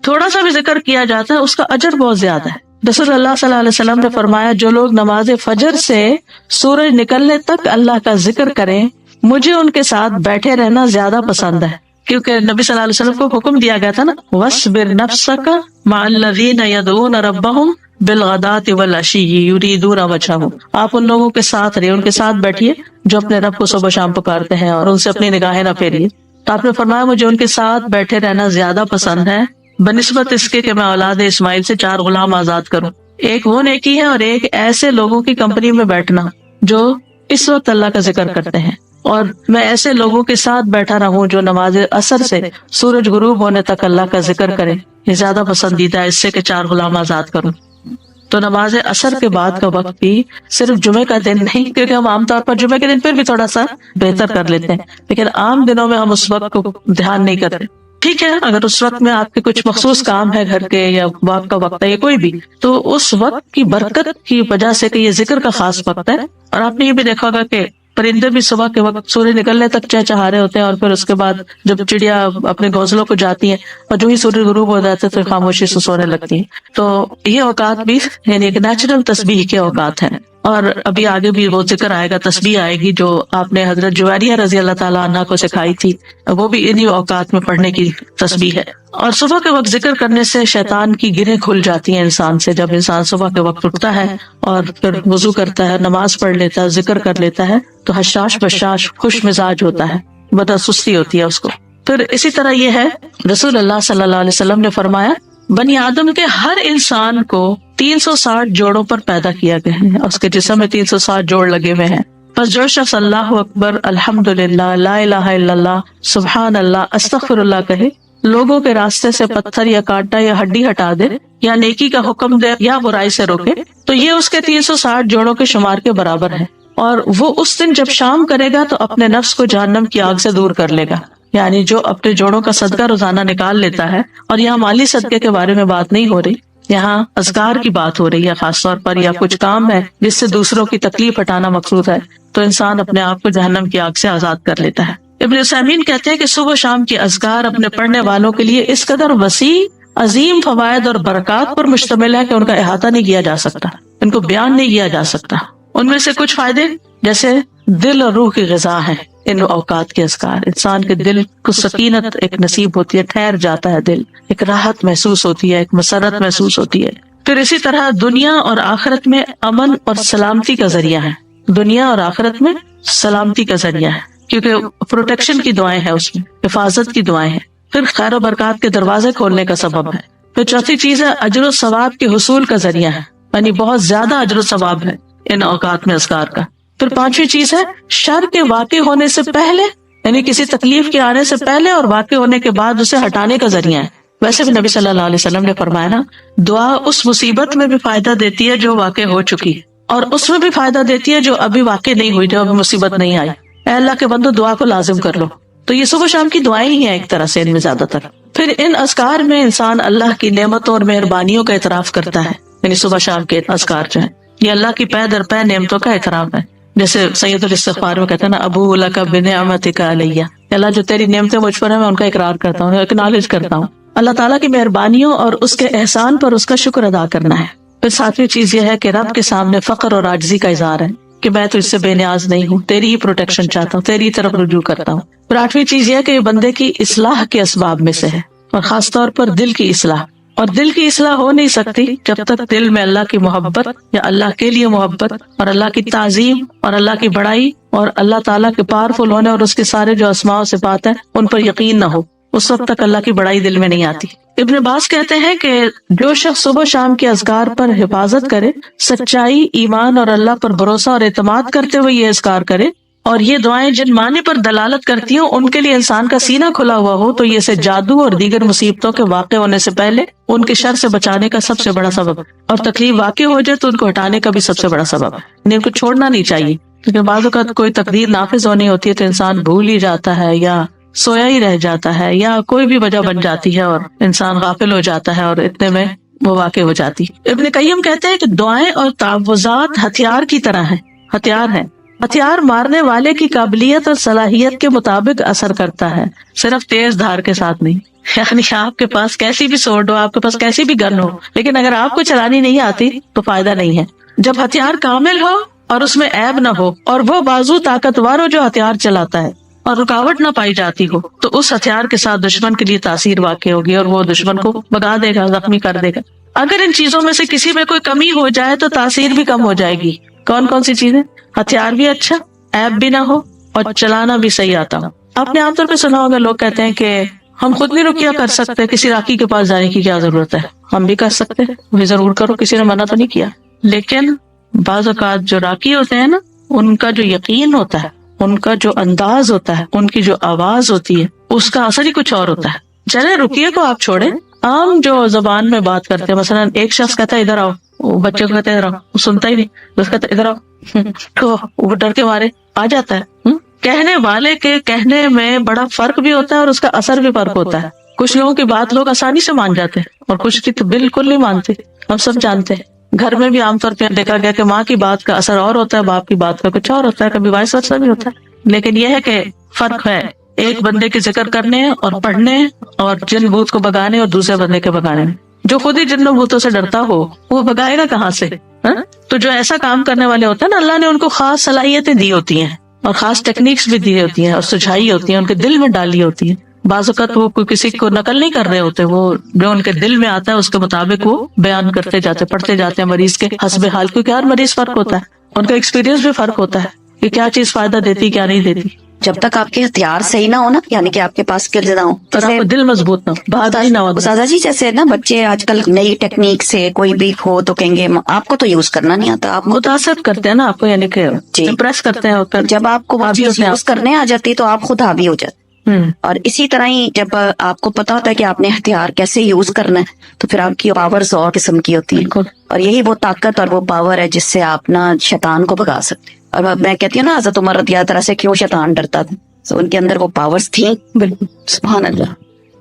تھوڑا سا بھی ذکر کیا جاتا ہے اس کا اجر بہت زیادہ ہے۔ رسول اللہ صلی اللہ علیہ وسلم نے فرمایا جو لوگ نماز فجر سے سورج نکلنے تک اللہ کا ذکر کریں، مجھے ان کے ساتھ بیٹھے رہنا زیادہ پسند ہے، کیونکہ نبی صلی اللہ علیہ وسلم کو حکم دیا گیا تھا نا وَاصْبِرْ نَفْسَكَ مَعَ الَّذِينَ يَدْعُونَ رَبَّهُمْ بِالْغَدَاةِ وَالْعَشِيِّ يُرِيدُونَ وَجْهَهُ، آپ ان لوگوں کے ساتھ رہیے، ان کے ساتھ بیٹھیے جو اپنے رب کو صبح شام پکارتے ہیں، اور ان سے اپنی نگاہیں نہ پھیریے۔ تو آپ نے فرمایا مجھے ان کے ساتھ بیٹھے رہنا زیادہ پسند ہے بنسبت اس کے کہ میں اولاد اسماعیل سے 4 غلام آزاد کروں۔ ایک وہ نیکی ہے اور ایک ایسے لوگوں کی کمپنی میں بیٹھنا جو اس وقت اللہ کا ذکر کرتے ہیں، اور میں ایسے لوگوں کے ساتھ بیٹھا رہوں جو نماز عصر سے سورج غروب ہونے تک اللہ کا ذکر کرے، یہ زیادہ پسندیدہ ہے اس سے کہ 4 غلام آزاد کروں۔ تو نماز عصر کے بعد کا وقت بھی صرف جمعے کا دن نہیں، کیونکہ ہم عام طور پر جمعے کے دن پھر بھی تھوڑا سا بہتر کر لیتے ہیں، لیکن عام دنوں میں ہم اس وقت کو دھیان نہیں کرتے۔ ٹھیک ہے، اگر اس وقت میں آپ کے کچھ مخصوص کام ہے گھر کے یا واک کا وقت ہے یا کوئی بھی، تو اس وقت کی برکت کی وجہ سے کہ یہ ذکر کا خاص وقت ہے، اور آپ نے یہ بھی دیکھا ہوگا کہ پرندے بھی صبح کے وقت سورج نکلنے تک چہچہا رہے ہوتے ہیں، اور پھر اس کے بعد جب چڑیا اپنے گھونسلوں کو جاتی ہیں اور جو ہی سورج غروب ہو جاتے ہیں تو خاموشی سے سونے لگتی ہیں۔ تو یہ اوقات بھی یعنی ایک نیچرل تسبیح کے اوقات ہیں، اور ابھی آگے بھی وہ ذکر آئے گا، تسبیح آئے گی جو آپ نے حضرت جویریہ رضی اللہ تعالیٰ عنہ کو سکھائی تھی، وہ بھی انہی اوقات میں پڑھنے کی تسبیح ہے۔ اور صبح کے وقت ذکر کرنے سے شیطان کی گرہیں کھل جاتی ہیں انسان سے۔ جب انسان صبح کے وقت اٹھتا ہے اور پھر وضو کرتا ہے، نماز پڑھ لیتا ہے، ذکر کر لیتا ہے، تو حشاش بشاش خوش مزاج ہوتا ہے، بدا سستی ہوتی ہے اس کو۔ پھر اسی طرح یہ ہے، رسول اللہ صلی اللہ علیہ وسلم نے فرمایا بنی آدم کے ہر انسان کو 360 جوڑوں پر پیدا کیا گیا ہے، اور اس کے جسم میں 360 جوڑ لگے ہوئے ہیں۔ پس جو شخص اللہ اکبر، الحمدللہ، لا الہ الا اللہ، سبحان اللہ، استغفر اللہ کہے، لوگوں کے راستے سے پتھر یا کانٹا یا ہڈی ہٹا دے، یا نیکی کا حکم دے یا برائی سے روکے، تو یہ اس کے 360 جوڑوں کے شمار کے برابر ہے، اور وہ اس دن جب شام کرے گا تو اپنے نفس کو جہنم کی آگ سے دور کر لے گا۔ یعنی جو اپنے جوڑوں کا صدقہ روزانہ نکال لیتا ہے، اور یہاں مالی صدقے کے بارے میں بات نہیں ہو رہی، یہاں اذکار کی بات ہو رہی ہے خاص طور پر، یا کچھ کام ہے جس سے دوسروں کی تکلیف ہٹانا مقصود ہے، تو انسان اپنے آپ کو جہنم کی آگ سے آزاد کر لیتا ہے۔ ابن عثیمین کہتے ہیں کہ صبح و شام کی اذکار اپنے پڑھنے والوں کے لیے اس قدر وسیع، عظیم فوائد اور برکات پر مشتمل ہے کہ ان کا احاطہ نہیں کیا جا سکتا، ان کو بیان نہیں کیا جا سکتا۔ ان میں سے کچھ فائدے جیسے دل اور روح کی غذا ہیں ان اوقات کے اذکار، انسان کے دل کو سکینت ایک نصیب ہوتی ہے، ٹھہر جاتا ہے دل، ایک راحت محسوس ہوتی ہے، ایک مسرت محسوس ہوتی ہے۔ پھر اسی طرح دنیا اور آخرت میں امن اور سلامتی کا ذریعہ ہے، دنیا اور آخرت میں سلامتی کا ذریعہ ہے، کیونکہ پروٹیکشن کی دعائیں ہیں اس میں، حفاظت کی دعائیں ہیں۔ پھر خیر و برکات کے دروازے کھولنے کا سبب ہے۔ پھر چوتھی چیز ہے اجر و ثواب کے حصول کا ذریعہ ہے، یعنی بہت زیادہ اجر و ثواب ہے ان اوقات میں اذکار کا۔ پھر پانچویں چیز ہے شر کے واقع ہونے سے پہلے، یعنی کسی تکلیف کے آنے سے پہلے اور واقع ہونے کے بعد اسے ہٹانے کا ذریعہ ہے۔ ویسے بھی نبی صلی اللہ علیہ وسلم نے فرمایا نا، دعا اس مصیبت میں بھی فائدہ دیتی ہے جو واقع ہو چکی ہے، اور اس میں بھی فائدہ دیتی ہے جو ابھی واقع نہیں ہوئی، جو ابھی مصیبت نہیں آئی۔ اے اللہ کے بندو دعا کو لازم کر لو۔ تو یہ صبح شام کی دعائیں ہی ہیں ایک طرح سے ان میں زیادہ تر۔ پھر ان اذکار میں انسان اللہ کی نعمتوں اور مہربانیوں کا اعتراف کرتا ہے، یعنی صبح شام کے اذکار جو ہیں یہ اللہ کی پے در پے نعمتوں کا اعتراف ہے۔ جیسے سید الاستغفار میں کہتے ہیں نا، ابو لک بنعمتک علیہ، اللہ جو تیری نعمتیں مجھ پر ہیں میں ان کا اقرار کرتا ہوں، اکنالج کرتا ہوں۔ اللہ تعالیٰ کی مہربانیوں اور اس کے احسان پر اس کا شکر ادا کرنا ہے۔ پھر ساتویں چیز یہ ہے کہ رب کے سامنے فقر اور عاجزی کا اظہار ہے کہ میں تجھ سے بے نیاز نہیں ہوں، تیری ہی پروٹیکشن چاہتا ہوں، تیری طرف رجوع کرتا ہوں۔ پھر آٹھویں چیز یہ ہے کہ یہ بندے کی اصلاح کے اسباب میں سے ہے، اور خاص طور پر دل کی اصلاح۔ اور دل کی اصلاح ہو نہیں سکتی جب تک دل میں اللہ کی محبت یا اللہ کے لیے محبت اور اللہ کی تعظیم اور اللہ کی بڑائی اور اللہ تعالیٰ کے پاورفل ہونے اور اس کے سارے جو اسماء و صفات ہیں ان پر یقین نہ ہو، اس وقت تک اللہ کی بڑائی دل میں نہیں آتی۔ ابن عباس کہتے ہیں کہ جو شخص صبح شام کے اذکار پر حفاظت کرے، سچائی، ایمان اور اللہ پر بھروسہ اور اعتماد کرتے ہوئے یہ اذکار کرے، اور یہ دعائیں جن معنی پر دلالت کرتی ہوں ان کے لیے انسان کا سینہ کھلا ہوا ہو، تو یہ اسے جادو اور دیگر مصیبتوں کے واقع ہونے سے پہلے ان کے شر سے بچانے کا سب سے بڑا سبب ہے، اور تکلیف واقع ہو جائے تو ان کو ہٹانے کا بھی سب سے بڑا سبب ہے۔ یعنی ان کو چھوڑنا نہیں چاہیے، کیونکہ بعض اوقات کوئی تقدیر نافذ ہونی ہوتی ہے تو انسان بھول ہی جاتا ہے، یا سویا ہی رہ جاتا ہے، یا کوئی بھی وجہ بن جاتی ہے اور انسان غافل ہو جاتا ہے، اور اتنے میں وہ واقع ہو جاتی۔ ابن قیم کہتے ہیں کہ دعائیں اور تعوذات ہتھیار کی طرح ہیں، ہتھیار ہیں۔ ہتھیار مارنے والے کی قابلیت اور صلاحیت کے مطابق اثر کرتا ہے، صرف تیز دھار کے ساتھ نہیں۔ یعنی آپ کے پاس کیسی بھی سوڈ ہو، آپ کے پاس کیسی بھی گن ہو، لیکن اگر آپ کو چلانی نہیں آتی تو فائدہ نہیں ہے۔ جب ہتھیار کامل ہو اور اس میں عیب نہ ہو، اور وہ بازو طاقتور ہو جو ہتھیار چلاتا ہے، اور رکاوٹ نہ پائی جاتی ہو، تو اس ہتھیار کے ساتھ دشمن کے لیے تاثیر واقع ہوگی اور وہ دشمن کو بگا دے گا، زخمی کر دے گا۔ اگر ان چیزوں میں سے کسی میں کوئی کمی ہو جائے تو تاثیر بھی کم ہو جائے گی۔ کون کون سی چیزیں؟ ہتھیار بھی اچھا، عیب بھی نہ ہو، اور چلانا بھی صحیح آتا ہو۔ آپ نے عام طور پہ سنا ہوگا لوگ کہتے ہیں کہ ہم خود نہیں رقیہ کر سکتے، کسی راقی کے پاس جانے کی کیا ضرورت ہے۔ ہم بھی کر سکتے ہیں، وہ ضرور کرو، کسی نے منع تو نہیں کیا. لیکن بعض اوقات جو راکی ہوتے ہیں نا، ان کا جو یقین ہوتا ہے، ان کا جو انداز ہوتا ہے، ان کی جو آواز ہوتی ہے، اس کا اثر ہی کچھ اور ہوتا ہے. چلے رقیے کو آپ چھوڑیں، عام جو زبان میں بات کرتے ہیں، مثلا ایک شخص کہتا ہے ادھر آؤ، وہ بچے کو کہتے ہیں ادھر آؤ، وہ سنتا ہی نہیں، اس کہتا ہے ادھر آؤ تو وہ ڈر کے مارے آ جاتا ہے. کہنے والے کے کہنے میں بڑا فرق بھی ہوتا ہے اور اس کا اثر بھی فرق ہوتا ہے. کچھ لوگوں کی بات لوگ آسانی سے مان جاتے ہیں اور کچھ کی تو بالکل نہیں مانتے. ہم سب جانتے ہیں، گھر میں بھی عام طور پہ دیکھا گیا کہ ماں کی بات کا اثر اور ہوتا ہے، باپ کی بات کا کچھ اور ہوتا ہے، کبھی وائس ورسا بھی ہوتا ہے. لیکن یہ ہے کہ فرق ہے ایک بندے کے ذکر کرنے اور پڑھنے اور جن بھوت کو بگانے اور دوسرے بندے کے بگانے میں. جو خود ہی جن بھوتوں سے ڈرتا ہو وہ بگائے گا کہاں سے؟ تو جو ایسا کام کرنے والے ہوتے ہیں نا، اللہ نے ان کو خاص صلاحیتیں دی ہوتی ہیں اور خاص ٹیکنیکس بھی دی ہوتی ہیں اور سجھائی ہوتی ہیں، ان کے دل میں ڈالی ہوتی ہیں. بعض اوقات وہ کوئی کسی کو نقل نہیں کر رہے ہوتے، وہ جو ان کے دل میں آتا ہے اس کے مطابق وہ بیان کرتے جاتے، پڑھتے جاتے ہیں مریض کے حسب حال، کیونکہ ہر مریض فرق ہوتا ہے، ان کا ایکسپیرینس بھی فرق ہوتا ہے کہ کیا چیز فائدہ دیتی کیا نہیں دیتی. جب تک آپ کے ہتھیار صحیح نہ ہو نا، یعنی کہ آپ کے پاس اسکلز نہ ہو، اور آپ کا دل مضبوط نہ ہو، بہادری نہ ہو. استاذہ جی جیسے نا بچے آج کل نئی ٹیکنیک سے کوئی بھی ہو تو کہیں گے آپ کو تو یوز کرنا نہیں آتا، آپ متاثر کرتے ہیں نا آپ کو، یعنی کہ امپریس کرتے ہیں، اور جب آپ کو وہ چیز یوز کرنے آ جاتی تو آپ خود حاوی ہو جاتے. اور اسی طرح ہی جب آپ کو پتا ہوتا ہے کہ آپ نے ہتھیار کیسے یوز کرنا ہے تو پھر آپ کی پاورز اور قسم کی ہوتی ہیں، اور یہی وہ طاقت اور وہ پاور ہے جس سے آپ نا شیطان کو بھگا سکتے. اور میں کہتی ہوں نا حضرت عمر رضی اللہ عنہ سے کیوں شیطان ڈرتا تھا، تو ان کے اندر وہ پاورز تھیں. بالکل سبحان اللہ.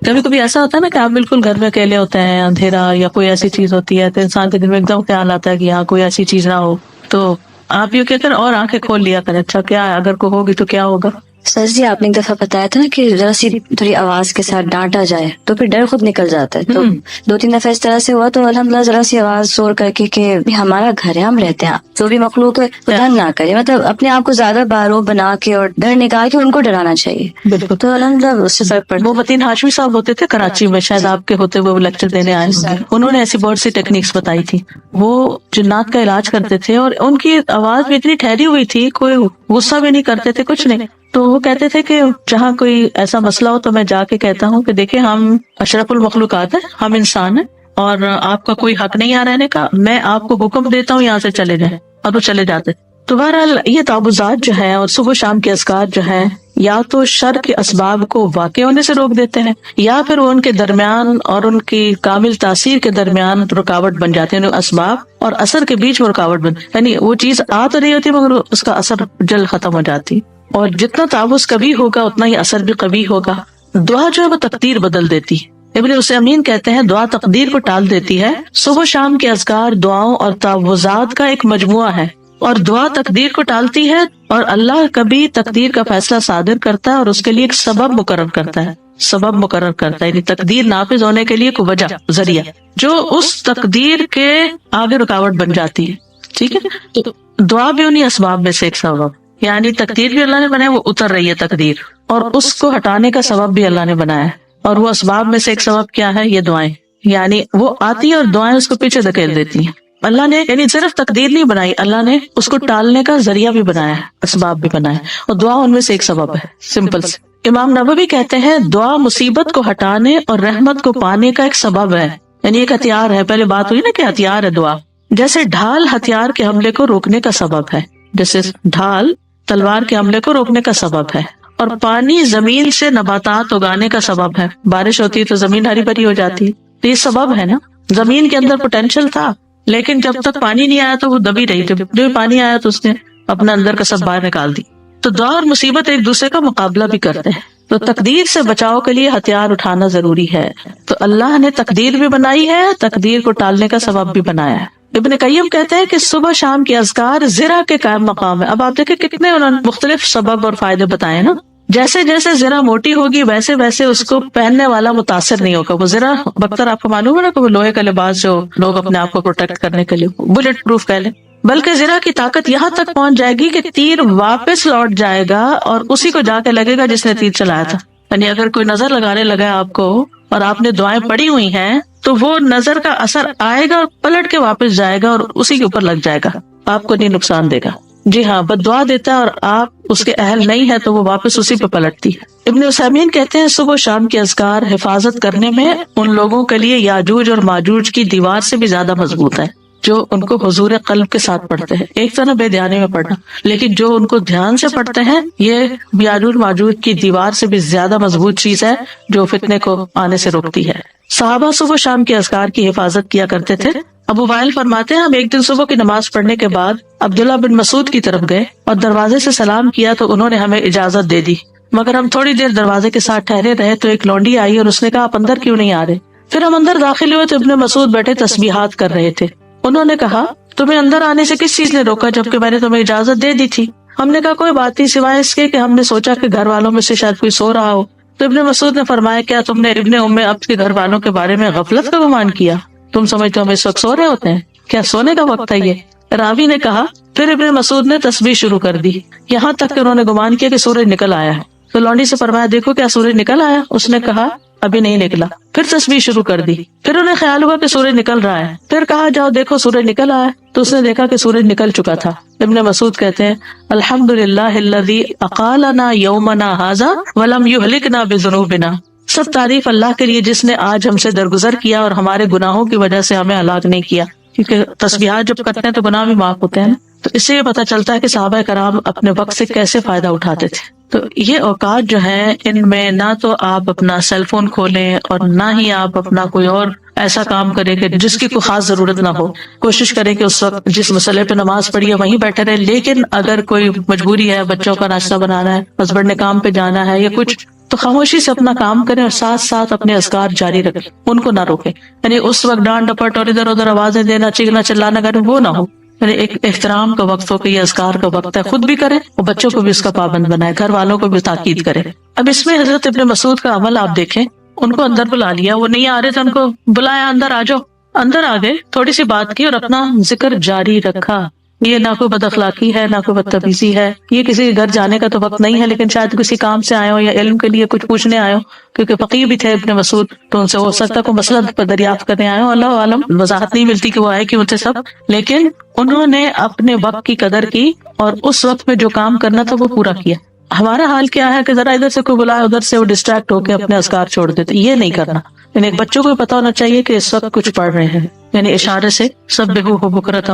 کبھی کبھی ایسا ہوتا ہے نا کہ آپ بالکل گھر میں اکیلے ہوتے ہیں، اندھیرا یا کوئی ایسی چیز ہوتی ہے تو انسان کے دل میں ایک دم خیال آتا ہے کہ یہاں کوئی ایسی چیز نہ ہو، تو آپ یہ کہتے ہیں اور آنکھیں کھول لیا کریں، اچھا کیا ہے اگر کوئی ہوگی تو کیا ہوگا. سر جی آپ نے ایک دفعہ بتایا تھا نا کہ ذرا سی تھوڑی آواز کے ساتھ ڈانٹا جائے تو پھر ڈر خود نکل جاتا ہے. تو 2-3 دفعہ اس طرح سے ہوا تو الحمدللہ ذرا سی آواز زور کر کے کہ ہمارا گھر ہے، ہم رہتے ہیں، جو بھی مخلوق ہے خدا نہ کرے، مطلب اپنے آپ کو زیادہ بارو بنا کے اور ڈر نکال کے ان کو ڈرانا چاہیے. بالکل. تو الحمدللہ اس سے فرق پڑتا. وہ متین ہاشمی صاحب ہوتے تھے کراچی میں، شاید آپ کے ہوتے ہوئے وہ لیکچر دینے آئے ہوں گے. انہوں نے ایسی بہت سی ٹیکنیکس بتائی تھی. وہ جنات کا علاج کرتے تھے اور ان کی آواز بھی اتنی ٹھہری ہوئی تھی، کوئی غصہ بھی نہیں کرتے تھے، کچھ نہیں. تو وہ کہتے تھے کہ جہاں کوئی ایسا مسئلہ ہو تو میں جا کے کہتا ہوں کہ دیکھیں ہم اشرف المخلوقات ہیں، ہم انسان ہیں اور آپ کا کوئی حق نہیں یہاں رہنے کا، میں آپ کو حکم دیتا ہوں یہاں سے چلے جائیں، اور وہ چلے جاتے. تو بہرحال یہ تعوذات جو ہیں اور صبح شام کے اذکار جو ہیں، یا تو شر کے اسباب کو واقع ہونے سے روک دیتے ہیں، یا پھر وہ ان کے درمیان اور ان کی کامل تاثیر کے درمیان رکاوٹ بن جاتے ہیں. اسباب اور اثر کے بیچ میں رکاوٹ یعنی وہ چیز آ تو رہی ہوتی مگر اس کا اثر جلد ختم ہو جاتی. اور جتنا تعوذ قوی ہوگا اتنا ہی اثر بھی قوی ہوگا. دعا جو ہے وہ تقدیر بدل دیتی ہے. ابن عثیمین کہتے ہیں دعا تقدیر کو ٹال دیتی ہے. صبح شام کے اذکار دعاؤں اور تعوذات کا ایک مجموعہ ہے، اور دعا تقدیر کو ٹالتی ہے، اور اللہ کبھی تقدیر کا فیصلہ صادر کرتا ہے اور اس کے لیے ایک سبب مقرر کرتا ہے. سبب مقرر کرتا ہے یعنی تقدیر نافذ ہونے کے لیے ایک وجہ، ذریعہ، جو اس تقدیر کے آگے رکاوٹ بن جاتی ہے. ٹھیک ہے، تو دعا بھی انہیں اسباب میں سے ایک سبب، یعنی تقدیر بھی اللہ نے بنایا، وہ اتر رہی ہے تقدیر، اور اس کو ہٹانے کا سبب بھی اللہ نے بنایا ہے. اور وہ اسباب میں سے ایک سبب کیا ہے؟ یہ دعائیں، یعنی وہ آتی ہے اور دعائیں اس کو پیچھے دھکیل دیتی ہیں. اللہ نے یعنی صرف تقدیر نہیں بنائی، اللہ نے اس کو ٹالنے کا ذریعہ بھی بنایا ہے، اسباب بھی بنایا ہے، اور دعا ان میں سے ایک سبب ہے. سمپل سے امام نووی کہتے ہیں دعا مصیبت کو ہٹانے اور رحمت کو پانے کا ایک سبب ہے، یعنی ایک ہتھیار ہے. پہلے بات ہوئی نا کہ ہتھیار ہے دعا، جیسے ڈھال ہتھیار کے حملے کو روکنے کا سبب ہے، جیسے ڈھال تلوار کے حملے کو روکنے کا سبب ہے، اور پانی زمین سے نباتات اگانے کا سبب ہے. بارش ہوتی ہے تو زمین ہری بھری ہو جاتی ہے، تو یہ سبب ہے نا. زمین کے اندر پوٹینشیل تھا لیکن جب تک پانی نہیں آیا تو وہ دبی رہی، جب پانی آیا تو اس نے اپنا اندر کا سب باہر نکال دی. تو دعا اور مصیبت ایک دوسرے کا مقابلہ بھی کرتے ہیں. تو تقدیر سے بچاؤ کے لیے ہتھیار اٹھانا ضروری ہے. تو اللہ نے تقدیر بھی بنائی ہے، تقدیر کو ٹالنے کا سبب بھی بنایا ہے. ابن قیم کہتے ہیں کہ صبح شام کے اذکار زرہ کے قائم مقام ہے. اب آپ دیکھیں کتنے انہوں نے مختلف سبب اور فائدے بتائے نا. جیسے جیسے زرہ موٹی ہوگی ویسے ویسے اس کو پہننے والا متاثر نہیں ہوگا. وہ زرہ بختر آپ کو معلوم ہے نا کہ وہ لوہے کا لباس جو لوگ اپنے آپ کو پروٹیکٹ کرنے کے لیے بلٹ پروف کہہ لیں، بلکہ زرہ کی طاقت یہاں تک پہنچ جائے گی کہ تیر واپس لوٹ جائے گا اور اسی کو جا کے لگے گا جس نے تیر چلایا تھا. یعنی اگر کوئی نظر لگانے لگا آپ کو اور آپ نے دعائیں پڑھی ہوئی ہیں تو وہ نظر کا اثر آئے گا اور پلٹ کے واپس جائے گا اور اسی کے اوپر لگ جائے گا، آپ کو نہیں نقصان دے گا. جی ہاں، بد دعا دیتا ہے اور آپ اس کے اہل نہیں ہے تو وہ واپس اسی پہ پلٹتی ہے۔ ابن عثیمین کہتے ہیں صبح و شام کے اذکار حفاظت کرنے میں ان لوگوں کے لیے یاجوج اور ماجوج کی دیوار سے بھی زیادہ مضبوط ہے جو ان کو حضور قلب کے ساتھ پڑھتے ہیں۔ ایک طرح بے دھیانی میں پڑھنا، لیکن جو ان کو دھیان سے پڑھتے ہیں یہ یاجوج ماجوج کی دیوار سے بھی زیادہ مضبوط چیز ہے جو فتنے کو آنے سے روکتی ہے۔ صحابہ صبح و شام کے اذکار کی حفاظت کیا کرتے تھے۔ ابو وائل فرماتے ہیں ہم ایک دن صبح کی نماز پڑھنے کے بعد عبداللہ بن مسعود کی طرف گئے اور دروازے سے سلام کیا تو انہوں نے ہمیں اجازت دے دی، مگر ہم تھوڑی دیر دروازے کے ساتھ ٹھہرے رہے تو ایک لونڈی آئی اور اس نے کہا آپ اندر کیوں نہیں آ رہے؟ پھر ہم اندر داخل ہوئے تو ابن مسعود بیٹھے تسبیحات کر رہے تھے۔ انہوں نے کہا تمہیں اندر آنے سے کس چیز نے روکا جبکہ میں نے تمہیں اجازت دے دی تھی؟ ہم نے کہا کوئی بات نہیں سوائے اس کے کہ ہم نے سوچا کہ گھر والوں میں سے شاید کوئی سو رہا ہو۔ تو ابن مسعود نے فرمایا کیا تم نے ابن ام عبد کے گھر والوں کے بارے میں غفلت کا گمان کیا؟ تم سمجھتے ہو ہم اس وقت سو رہے ہوتے ہیں؟ کیا سونے کا وقت ہے یہ؟ راوی نے کہا پھر ابن مسعود نے تسبیح شروع کر دی یہاں تک کہ انہوں نے گمان کیا کہ سورج نکل آیا ہے۔ تو لونڈی سے فرمایا دیکھو کیا سورج نکل آیا؟ اس نے کہا ابھی نہیں نکلا۔ پھر تسبیح شروع کر دی، پھر انہیں خیال ہوا کہ سورج نکل رہا ہے، پھر کہا جاؤ دیکھو سورج نکل آیا، تو اس نے دیکھا کہ سورج نکل چکا تھا۔ ابن مسعود کہتے ہیں الحمدللہ الذی اقالنا یومنا ھذا ولم یہلکنا بذنوبنا، سب تعریف اللہ کے لیے جس نے آج ہم سے درگزر کیا اور ہمارے گناہوں کی وجہ سے ہمیں ہلاک نہیں کیا، کیونکہ تسبیحات جب کرتے ہیں تو گناہ بھی معاف ہوتے ہیں۔ تو اس سے یہ پتہ چلتا ہے کہ صحابہ کرام اپنے وقت سے کیسے فائدہ اٹھاتے تھے۔ تو یہ اوقات جو ہیں ان میں نہ تو آپ اپنا سیل فون کھولیں اور نہ ہی آپ اپنا کوئی اور ایسا کام کریں کہ جس کی کوئی خاص ضرورت نہ ہو۔ کوشش کریں کہ اس وقت جس مسئلے پہ نماز پڑھی ہے وہیں بیٹھے رہے، لیکن اگر کوئی مجبوری ہے، بچوں کا ناشتہ بنانا ہے، ہسبینڈ نے کام پہ جانا ہے یا کچھ، تو خاموشی سے اپنا کام کریں اور ساتھ ساتھ اپنے اذکار جاری رکھیں، ان کو نہ روکیں۔ یعنی اس وقت ڈانٹ ڈپٹ اور ادھر ادھر آوازیں دینا، چیخنا چلانا کریں، وہ نہ ہو۔ یعنی ایک احترام کا وقت ہو کہ یہ اذکار کا وقت ہے، خود بھی کریں اور بچوں کو بھی اس کا پابند بنائے، گھر والوں کو بھی تاکید کرے۔ اب اس میں حضرت ابن مسعود کا عمل آپ دیکھیں، ان کو اندر بلا لیا، وہ نہیں آ رہے تھے، ان کو بلایا اندر آ جاؤ، اندر آ گئے، تھوڑی سی بات کی اور اپنا ذکر جاری رکھا۔ یہ نہ کوئی بد اخلاقی ہے، نہ کوئی بدتمیزی ہے، یہ کسی کے گھر جانے کا تو وقت نہیں ہے، لیکن شاید کسی کام سے آئے ہو یا علم کے لیے کچھ پوچھنے آئے ہو، کیونکہ فقیہ بھی تھے ابن مسعود، تو ان سے ہو سکتا کوئی مسئلہ دریافت کرنے آئے ہو، اللہ عالم، وضاحت نہیں ملتی کہ وہ آئے کیوں تھے سب، لیکن انہوں نے اپنے وقت کی قدر کی اور اس وقت میں جو کام کرنا تھا وہ پورا کیا۔ ہمارا حال کیا ہے کہ ذرا ادھر سے کوئی بلائے ادھر سے وہ ڈسٹریکٹ ہو کے اپنے اذکار چھوڑ دیتے، یہ نہیں کرنا۔ یعنی بچوں کو پتا ہونا چاہیے کہ اس وقت کچھ پڑھ رہے ہیں، یعنی اشارے سے سبحوہ بکرۃ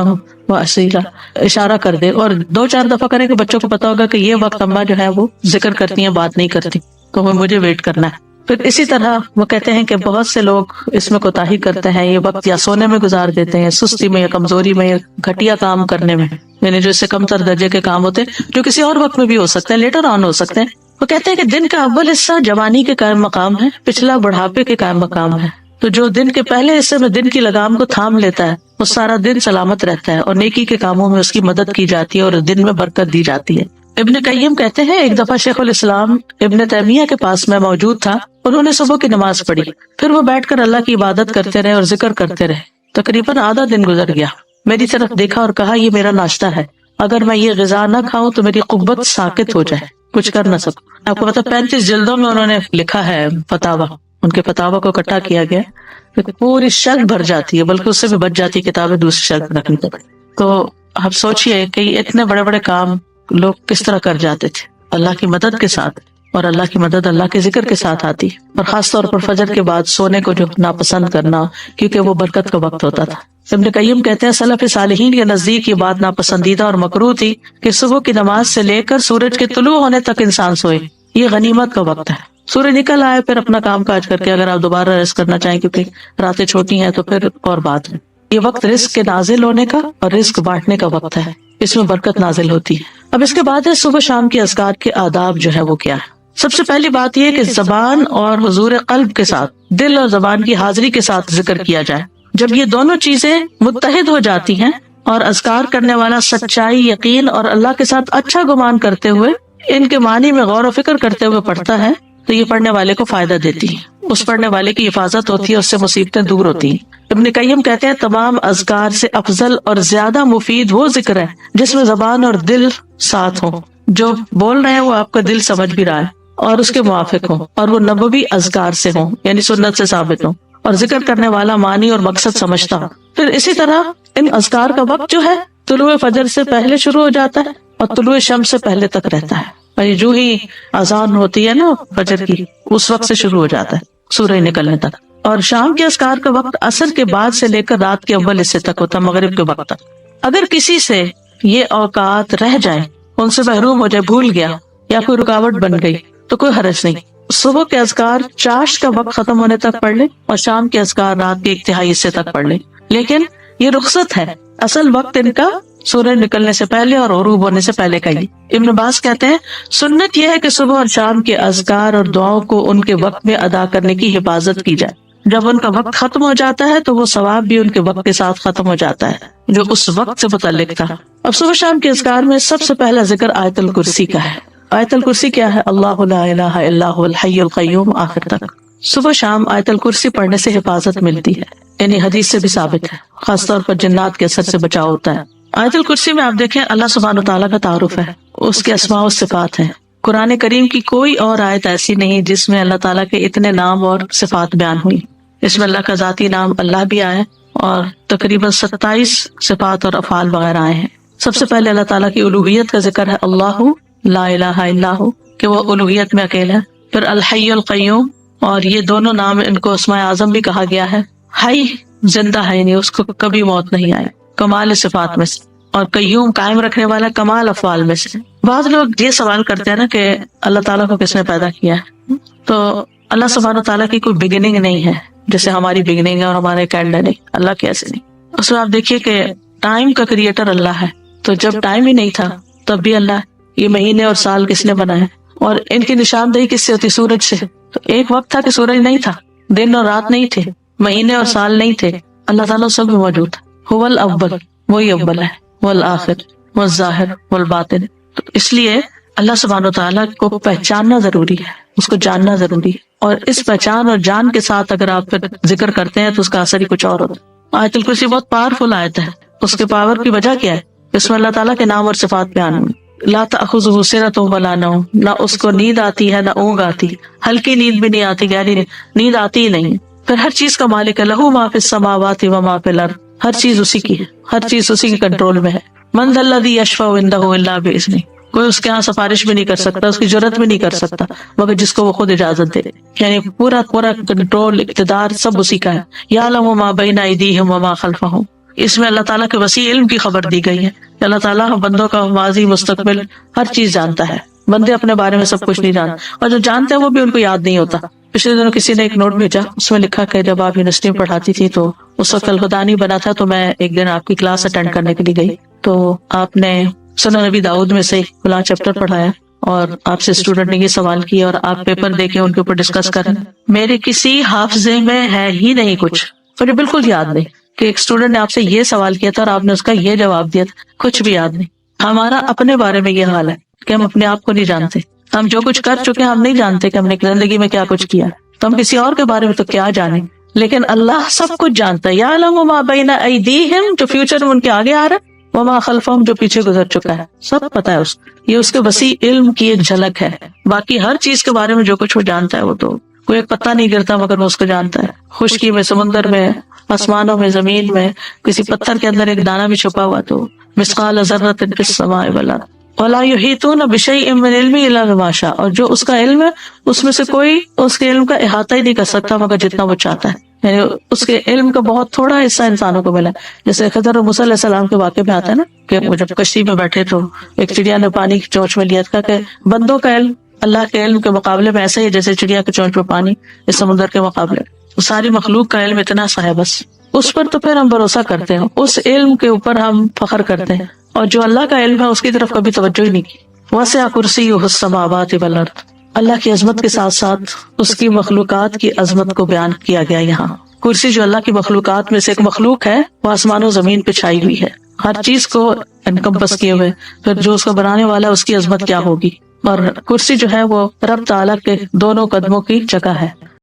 واصیلا اشارہ کر دے، اور 2-4 دفعہ کریں کہ بچوں کو پتا ہوگا کہ یہ وقت اماں جو ہے وہ ذکر کرتی ہیں، بات نہیں کرتی، تو وہ مجھے ویٹ کرنا ہے۔ پھر اسی طرح وہ کہتے ہیں کہ بہت سے لوگ اس میں کوتاہی کرتے ہیں، یہ وقت یا سونے میں گزار دیتے ہیں، سستی میں یا کمزوری میں یا گھٹیا کام کرنے میں، یعنی جو اس سے کم تر درجے کے کام ہوتے ہیں جو کسی اور وقت میں بھی ہو سکتے ہیں، لیٹر آن ہو سکتے ہیں۔ وہ کہتے ہیں کہ دن کا اول حصہ جوانی کے قائم مقام ہے، پچھلا بڑھاپے کے قائم مقام ہے، تو جو دن کے پہلے حصے میں دن کی لگام کو تھام لیتا ہے وہ سارا دن سلامت رہتا ہے اور نیکی کے کاموں میں اس کی مدد کی جاتی ہے اور دن میں برکت دی جاتی ہے۔ ابن قیم کہتے ہیں ایک دفعہ شیخ الاسلام ابن تیمیہ کے پاس میں موجود تھا، انہوں نے صبح کی نماز پڑھی، پھر وہ بیٹھ کر اللہ کی عبادت کرتے رہے اور ذکر کرتے رہے، تقریباً آدھا دن گزر گیا۔ میری طرف دیکھا اور کہا یہ میرا ناشتہ ہے، اگر میں یہ غذا نہ کھاؤں تو میری قوت ساکت ہو جائے، کچھ کر نہ سکوں۔ آپ کو پتہ 35 جلدوں میں انہوں نے لکھا ہے فتاوی، ان کے فتاوی کو اکٹھا کیا گیا، پوری شرح بھر جاتی ہے، بلکہ اس سے بھی بچ جاتی ہے کتابیں دوسری شرح رکھنی پڑتی۔ تو آپ سوچئے کہ اتنے بڑے بڑے کام لوگ کس طرح کر جاتے تھے اللہ کی مدد کے ساتھ، اور اللہ کی مدد اللہ کے ذکر کے ساتھ آتی، اور خاص طور پر فجر کے بعد سونے کو جو ناپسند کرنا، کیونکہ وہ برکت کا وقت ہوتا تھا۔ ابن قیم کہتے ہیں سلف صالحین کے نزدیک یہ بات ناپسندیدہ اور مکروہ تھی کہ صبح کی نماز سے لے کر سورج کے طلوع ہونے تک انسان سوئے، یہ غنیمت کا وقت ہے۔ سورج نکل آئے پھر اپنا کام کاج کر کے اگر آپ دوبارہ ریسٹ کرنا چاہیں، کیونکہ راتیں چھوٹی ہیں، تو پھر اور بات ہے۔ یہ وقت رزق کے نازل ہونے کا اور رزق بانٹنے کا وقت ہے، اس میں برکت نازل ہوتی ہے۔ اب اس کے بعد ہے صبح شام کے اذکار کے آداب جو ہے وہ کیا ہے۔ سب سے پہلی بات یہ کہ زبان اور حضور قلب کے ساتھ، دل اور زبان کی حاضری کے ساتھ ذکر کیا جائے۔ جب یہ دونوں چیزیں متحد ہو جاتی ہیں اور اذکار کرنے والا سچائی، یقین اور اللہ کے ساتھ اچھا گمان کرتے ہوئے ان کے معنی میں غور و فکر کرتے ہوئے پڑھتا ہے، تو یہ پڑھنے والے کو فائدہ دیتی ہے، اس پڑھنے والے کی حفاظت ہوتی ہے، اس سے مصیبتیں دور ہوتی ہیں۔ ابن قیم کہتے ہیں تمام اذکار سے افضل اور زیادہ مفید وہ ذکر ہے جس میں زبان اور دل ساتھ ہوں، جو بول رہے ہیں وہ آپ کا دل سمجھ بھی رہا ہے اور اس کے موافق ہوں، اور وہ نبوی اذکار سے ہوں، یعنی سنت سے ثابت ہوں، اور ذکر کرنے والا معنی اور مقصد سمجھتا ہوں۔ پھر اسی طرح ان اذکار کا وقت جو ہے طلوع فجر سے پہلے شروع ہو جاتا ہے اور طلوع شمس سے پہلے تک رہتا ہے. اور یہ جو ہی اذان ہوتی ہے نا فجر کی اس وقت سے شروع ہو جاتا ہے سورج نکلنے تک. اور شام کے اذکار کا وقت عصر کے بعد سے لے کر رات کے اول حصے تک ہوتا ہے، مغرب کے وقت تک. اگر کسی سے یہ اوقات رہ جائے، ان سے محروم ہو جائے، بھول گیا یا کوئی رکاوٹ بن گئی تو کوئی حرج نہیں. صبح کے اذکار چاشت کا وقت ختم ہونے تک پڑھ لے اور شام کے اذکار رات کے 1/3 حصے تک پڑھ لے. لیکن یہ رخصت ہے، اصل وقت ان کا سورج نکلنے سے پہلے اور غروب ہونے سے پہلے کا ہی. ابن عباس کہتے ہیں سنت یہ ہے کہ صبح اور شام کے اذکار اور دعاؤں کو ان کے وقت میں ادا کرنے کی حفاظت کی جائے. جب ان کا وقت ختم ہو جاتا ہے تو وہ ثواب بھی ان کے وقت کے ساتھ ختم ہو جاتا ہے جو اس وقت سے متعلق تھا. اب صبح شام کے اذکار میں سب سے پہلا ذکر آیت الکرسی کا ہے. آیت الکرسی کیا ہے؟ اللہ لا الہ الا هو الحی القیوم آخر تک. صبح شام آیت الکرسی پڑھنے سے حفاظت ملتی ہے، یعنی حدیث سے بھی ثابت ہے، خاص طور پر جنات کے اثر سے بچاؤ ہوتا ہے. آیت الکرسی میں آپ دیکھیں اللہ سبحانہ تعالیٰ کا تعارف ہے، اس کے اسماء و صفات ہیں. قرآن کریم کی کوئی اور آیت ایسی نہیں جس میں اللہ تعالیٰ کے اتنے نام اور صفات بیان ہوئی. اس میں اللہ کا ذاتی نام اللہ بھی آئے اور تقریباً 27 صفات اور افعال وغیرہ آئے ہیں. سب سے پہلے اللہ تعالیٰ کی الوہیت کا ذکر ہے، اللہ لا الہ الا ہو، کہ وہ الوہیت میں اکیلا ہے. پھر الحی القیوم، اور یہ دونوں نام ان کو اسماء اعظم بھی کہا گیا ہے. حی زندہ ہے، یعنی اس کو کبھی موت نہیں آئی، کمال صفات میں سے. اور قیوم قائم رکھنے والا، کمال افعال میں سے. بعض لوگ یہ سوال کرتے ہیں نا کہ اللہ تعالیٰ کو کس نے پیدا کیا ہے؟ تو اللہ سبحانہ تعالیٰ کی کوئی بگننگ نہیں ہے جیسے ہماری بگننگ ہے اور ہمارے کیلنڈر نہیں. اللہ کی ایسے نہیں. اس میں آپ دیکھیے کہ ٹائم کا کریٹر اللہ ہے، تو جب ٹائم ہی نہیں تھا تب بھی اللہ. یہ مہینے اور سال کس نے بنائے اور ان کی نشاندہی کس سے ہوتی؟ سورج سے. تو ایک وقت تھا کہ سورج نہیں تھا، دن اور رات نہیں تھے، مہینے اور سال نہیں تھے، اللہ تعالیٰ سب میں موجود تھا. هو الاول، وہی اول ہے، والآخر والظاہر والباطن. تو اس لیے اللہ سبحانہ وتعالیٰ کو پہچاننا ضروری ہے، اس کو جاننا ضروری ہے. اور اس پہچان اور جان کے ساتھ اگر آپ پھر ذکر کرتے ہیں تو اس کا اثر ہی کچھ اور ہوتا ہے. آیت الکرسی بہت پاورفل آیت ہے. اس کے پاور کی وجہ کیا ہے؟ اس میں اللہ تعالیٰ کے نام اور صفات بیان ہوئی. لا تأخذہ سنۃ ولا نوم، نہ اس کو نیند آتی ہے نہ اونگ آتی، ہلکی نیند بھی نہیں آتی، گہری نیند آتی ہی نہیں. پھر ہر چیز کا مالک ہے، لہو ما فی السماوات و ما فی الارض، ہر چیز اسی کی ہے، ہر چیز اسی کے کنٹرول میں ہے. من ذا الذی یشفع عندہ الا باذنہ، کوئی اس کے ہاں سفارش بھی نہیں کر سکتا، اس کی جرات بھی نہیں کر سکتا مگر جس کو وہ خود اجازت دے. یعنی پورا کنٹرول، اقتدار سب اسی کا ہے. یعلم ما بین ایدیہم وما خلفہم، اس میں اللہ تعالیٰ کے وسیع علم کی خبر دی گئی ہے. اللہ تعالیٰ بندوں کا ماضی مستقبل ہر چیز جانتا ہے. بندے اپنے بارے میں سب کچھ نہیں جانتے، اور جو جانتے ہیں وہ بھی ان کو یاد نہیں ہوتا. پچھلے دنوں کسی نے ایک نوٹ بھیجا، اس میں لکھا کہ جب آپ یونیورسٹی میں پڑھاتی تھی تو اس وقت الغدانی بنا تھا، تو میں ایک دن آپ کی کلاس اٹینڈ کرنے کے لیے گئی، تو آپ نے سنن نبی داؤد میں سے فلاں چیپٹر پڑھایا اور آپ سے اسٹوڈنٹ نے یہ سوال کیا اور آپ پیپر دے کے ان کے اوپر ڈسکس کریں. میرے کسی حافظے میں ہے ہی نہیں کچھ، مجھے بالکل یاد نہیں کہ ایک اسٹوڈنٹ نے آپ سے یہ سوال کیا تھا اور آپ نے اس کا یہ جواب دیا تھا، کچھ بھی یاد نہیں. ہمارا اپنے بارے میں یہ حال ہے کہ ہم اپنے آپ کو نہیں جانتے. ہم جو کچھ کر چکے ہیں ہم نہیں جانتے کہ ہم نے زندگی میں کیا کچھ کیا، تو ہم کسی اور کے بارے میں تو کیا جانیں. لیکن اللہ سب کچھ جانتا ہے. یعلم ما بین ایدیہم، جو فیوچر میں ان کے آگے آ رہا ہے، وما خلفہم، جو پیچھے گزر چکا ہے، سب پتا ہے اس کو. یہ اس کے وسیع علم کی ایک جھلک ہے. باقی ہر چیز کے بارے میں جو کچھ وہ جانتا ہے، وہ تو کوئی ایک پتہ نہیں گرتا مگر وہ اس کو جانتا ہے. خشکی میں، سمندر میں، آسمانوں میں، زمین میں، کسی پتھر کے اندر ایک دانہ بھی چھپا ہوا تو مثقال ذرۃ فی السماء والارض ولا یحیطون بشیء من علمہ الا بما شاء، اور جو اس کا علم ہے اس میں سے کوئی اس کے علم کا احاطہ ہی نہیں کر سکتا مگر جتنا وہ چاہتا ہے. یعنی اس کے علم کا بہت تھوڑا حصہ انسانوں کو ملا. جیسے خضر اور موسیٰ علیہ السلام کے واقعے میں آتا ہے نا کہ وہ جب کشتی میں بیٹھے تو ایک چڑیا نے پانی کی چونچ میں لیا تھا کہ بندوں کا علم اللہ کے علم کے مقابلے میں ایسا ہی جیسے چڑیا کے چونچ میں پانی اس سمندر کے مقابلے. ساری مخلوق کا علم اتنا سا ہے، بس اس پر تو پھر ہم بھروسہ کرتے ہیں، اس علم کے اوپر ہم فخر کرتے ہیں، اور جو اللہ کا علم ہے اس کی طرف کبھی توجہ ہی نہیں کی. وسع کرسیہ السماوات والارض، اللہ کی عظمت کے ساتھ ساتھ اس کی مخلوقات کی عظمت کو بیان کیا گیا یہاں. کرسی جو اللہ کی مخلوقات میں سے ایک مخلوق ہے، وہ آسمان و زمین پہ چھائی ہوئی ہے، ہر چیز کو انکمپس کیے ہوئے. پھر جو اس کو بنانے والا ہے اس کی عظمت کیا ہوگی. اور کرسی جو ہے وہ رب تعالیٰ کے دونوں قدموں کی جگہ ہے.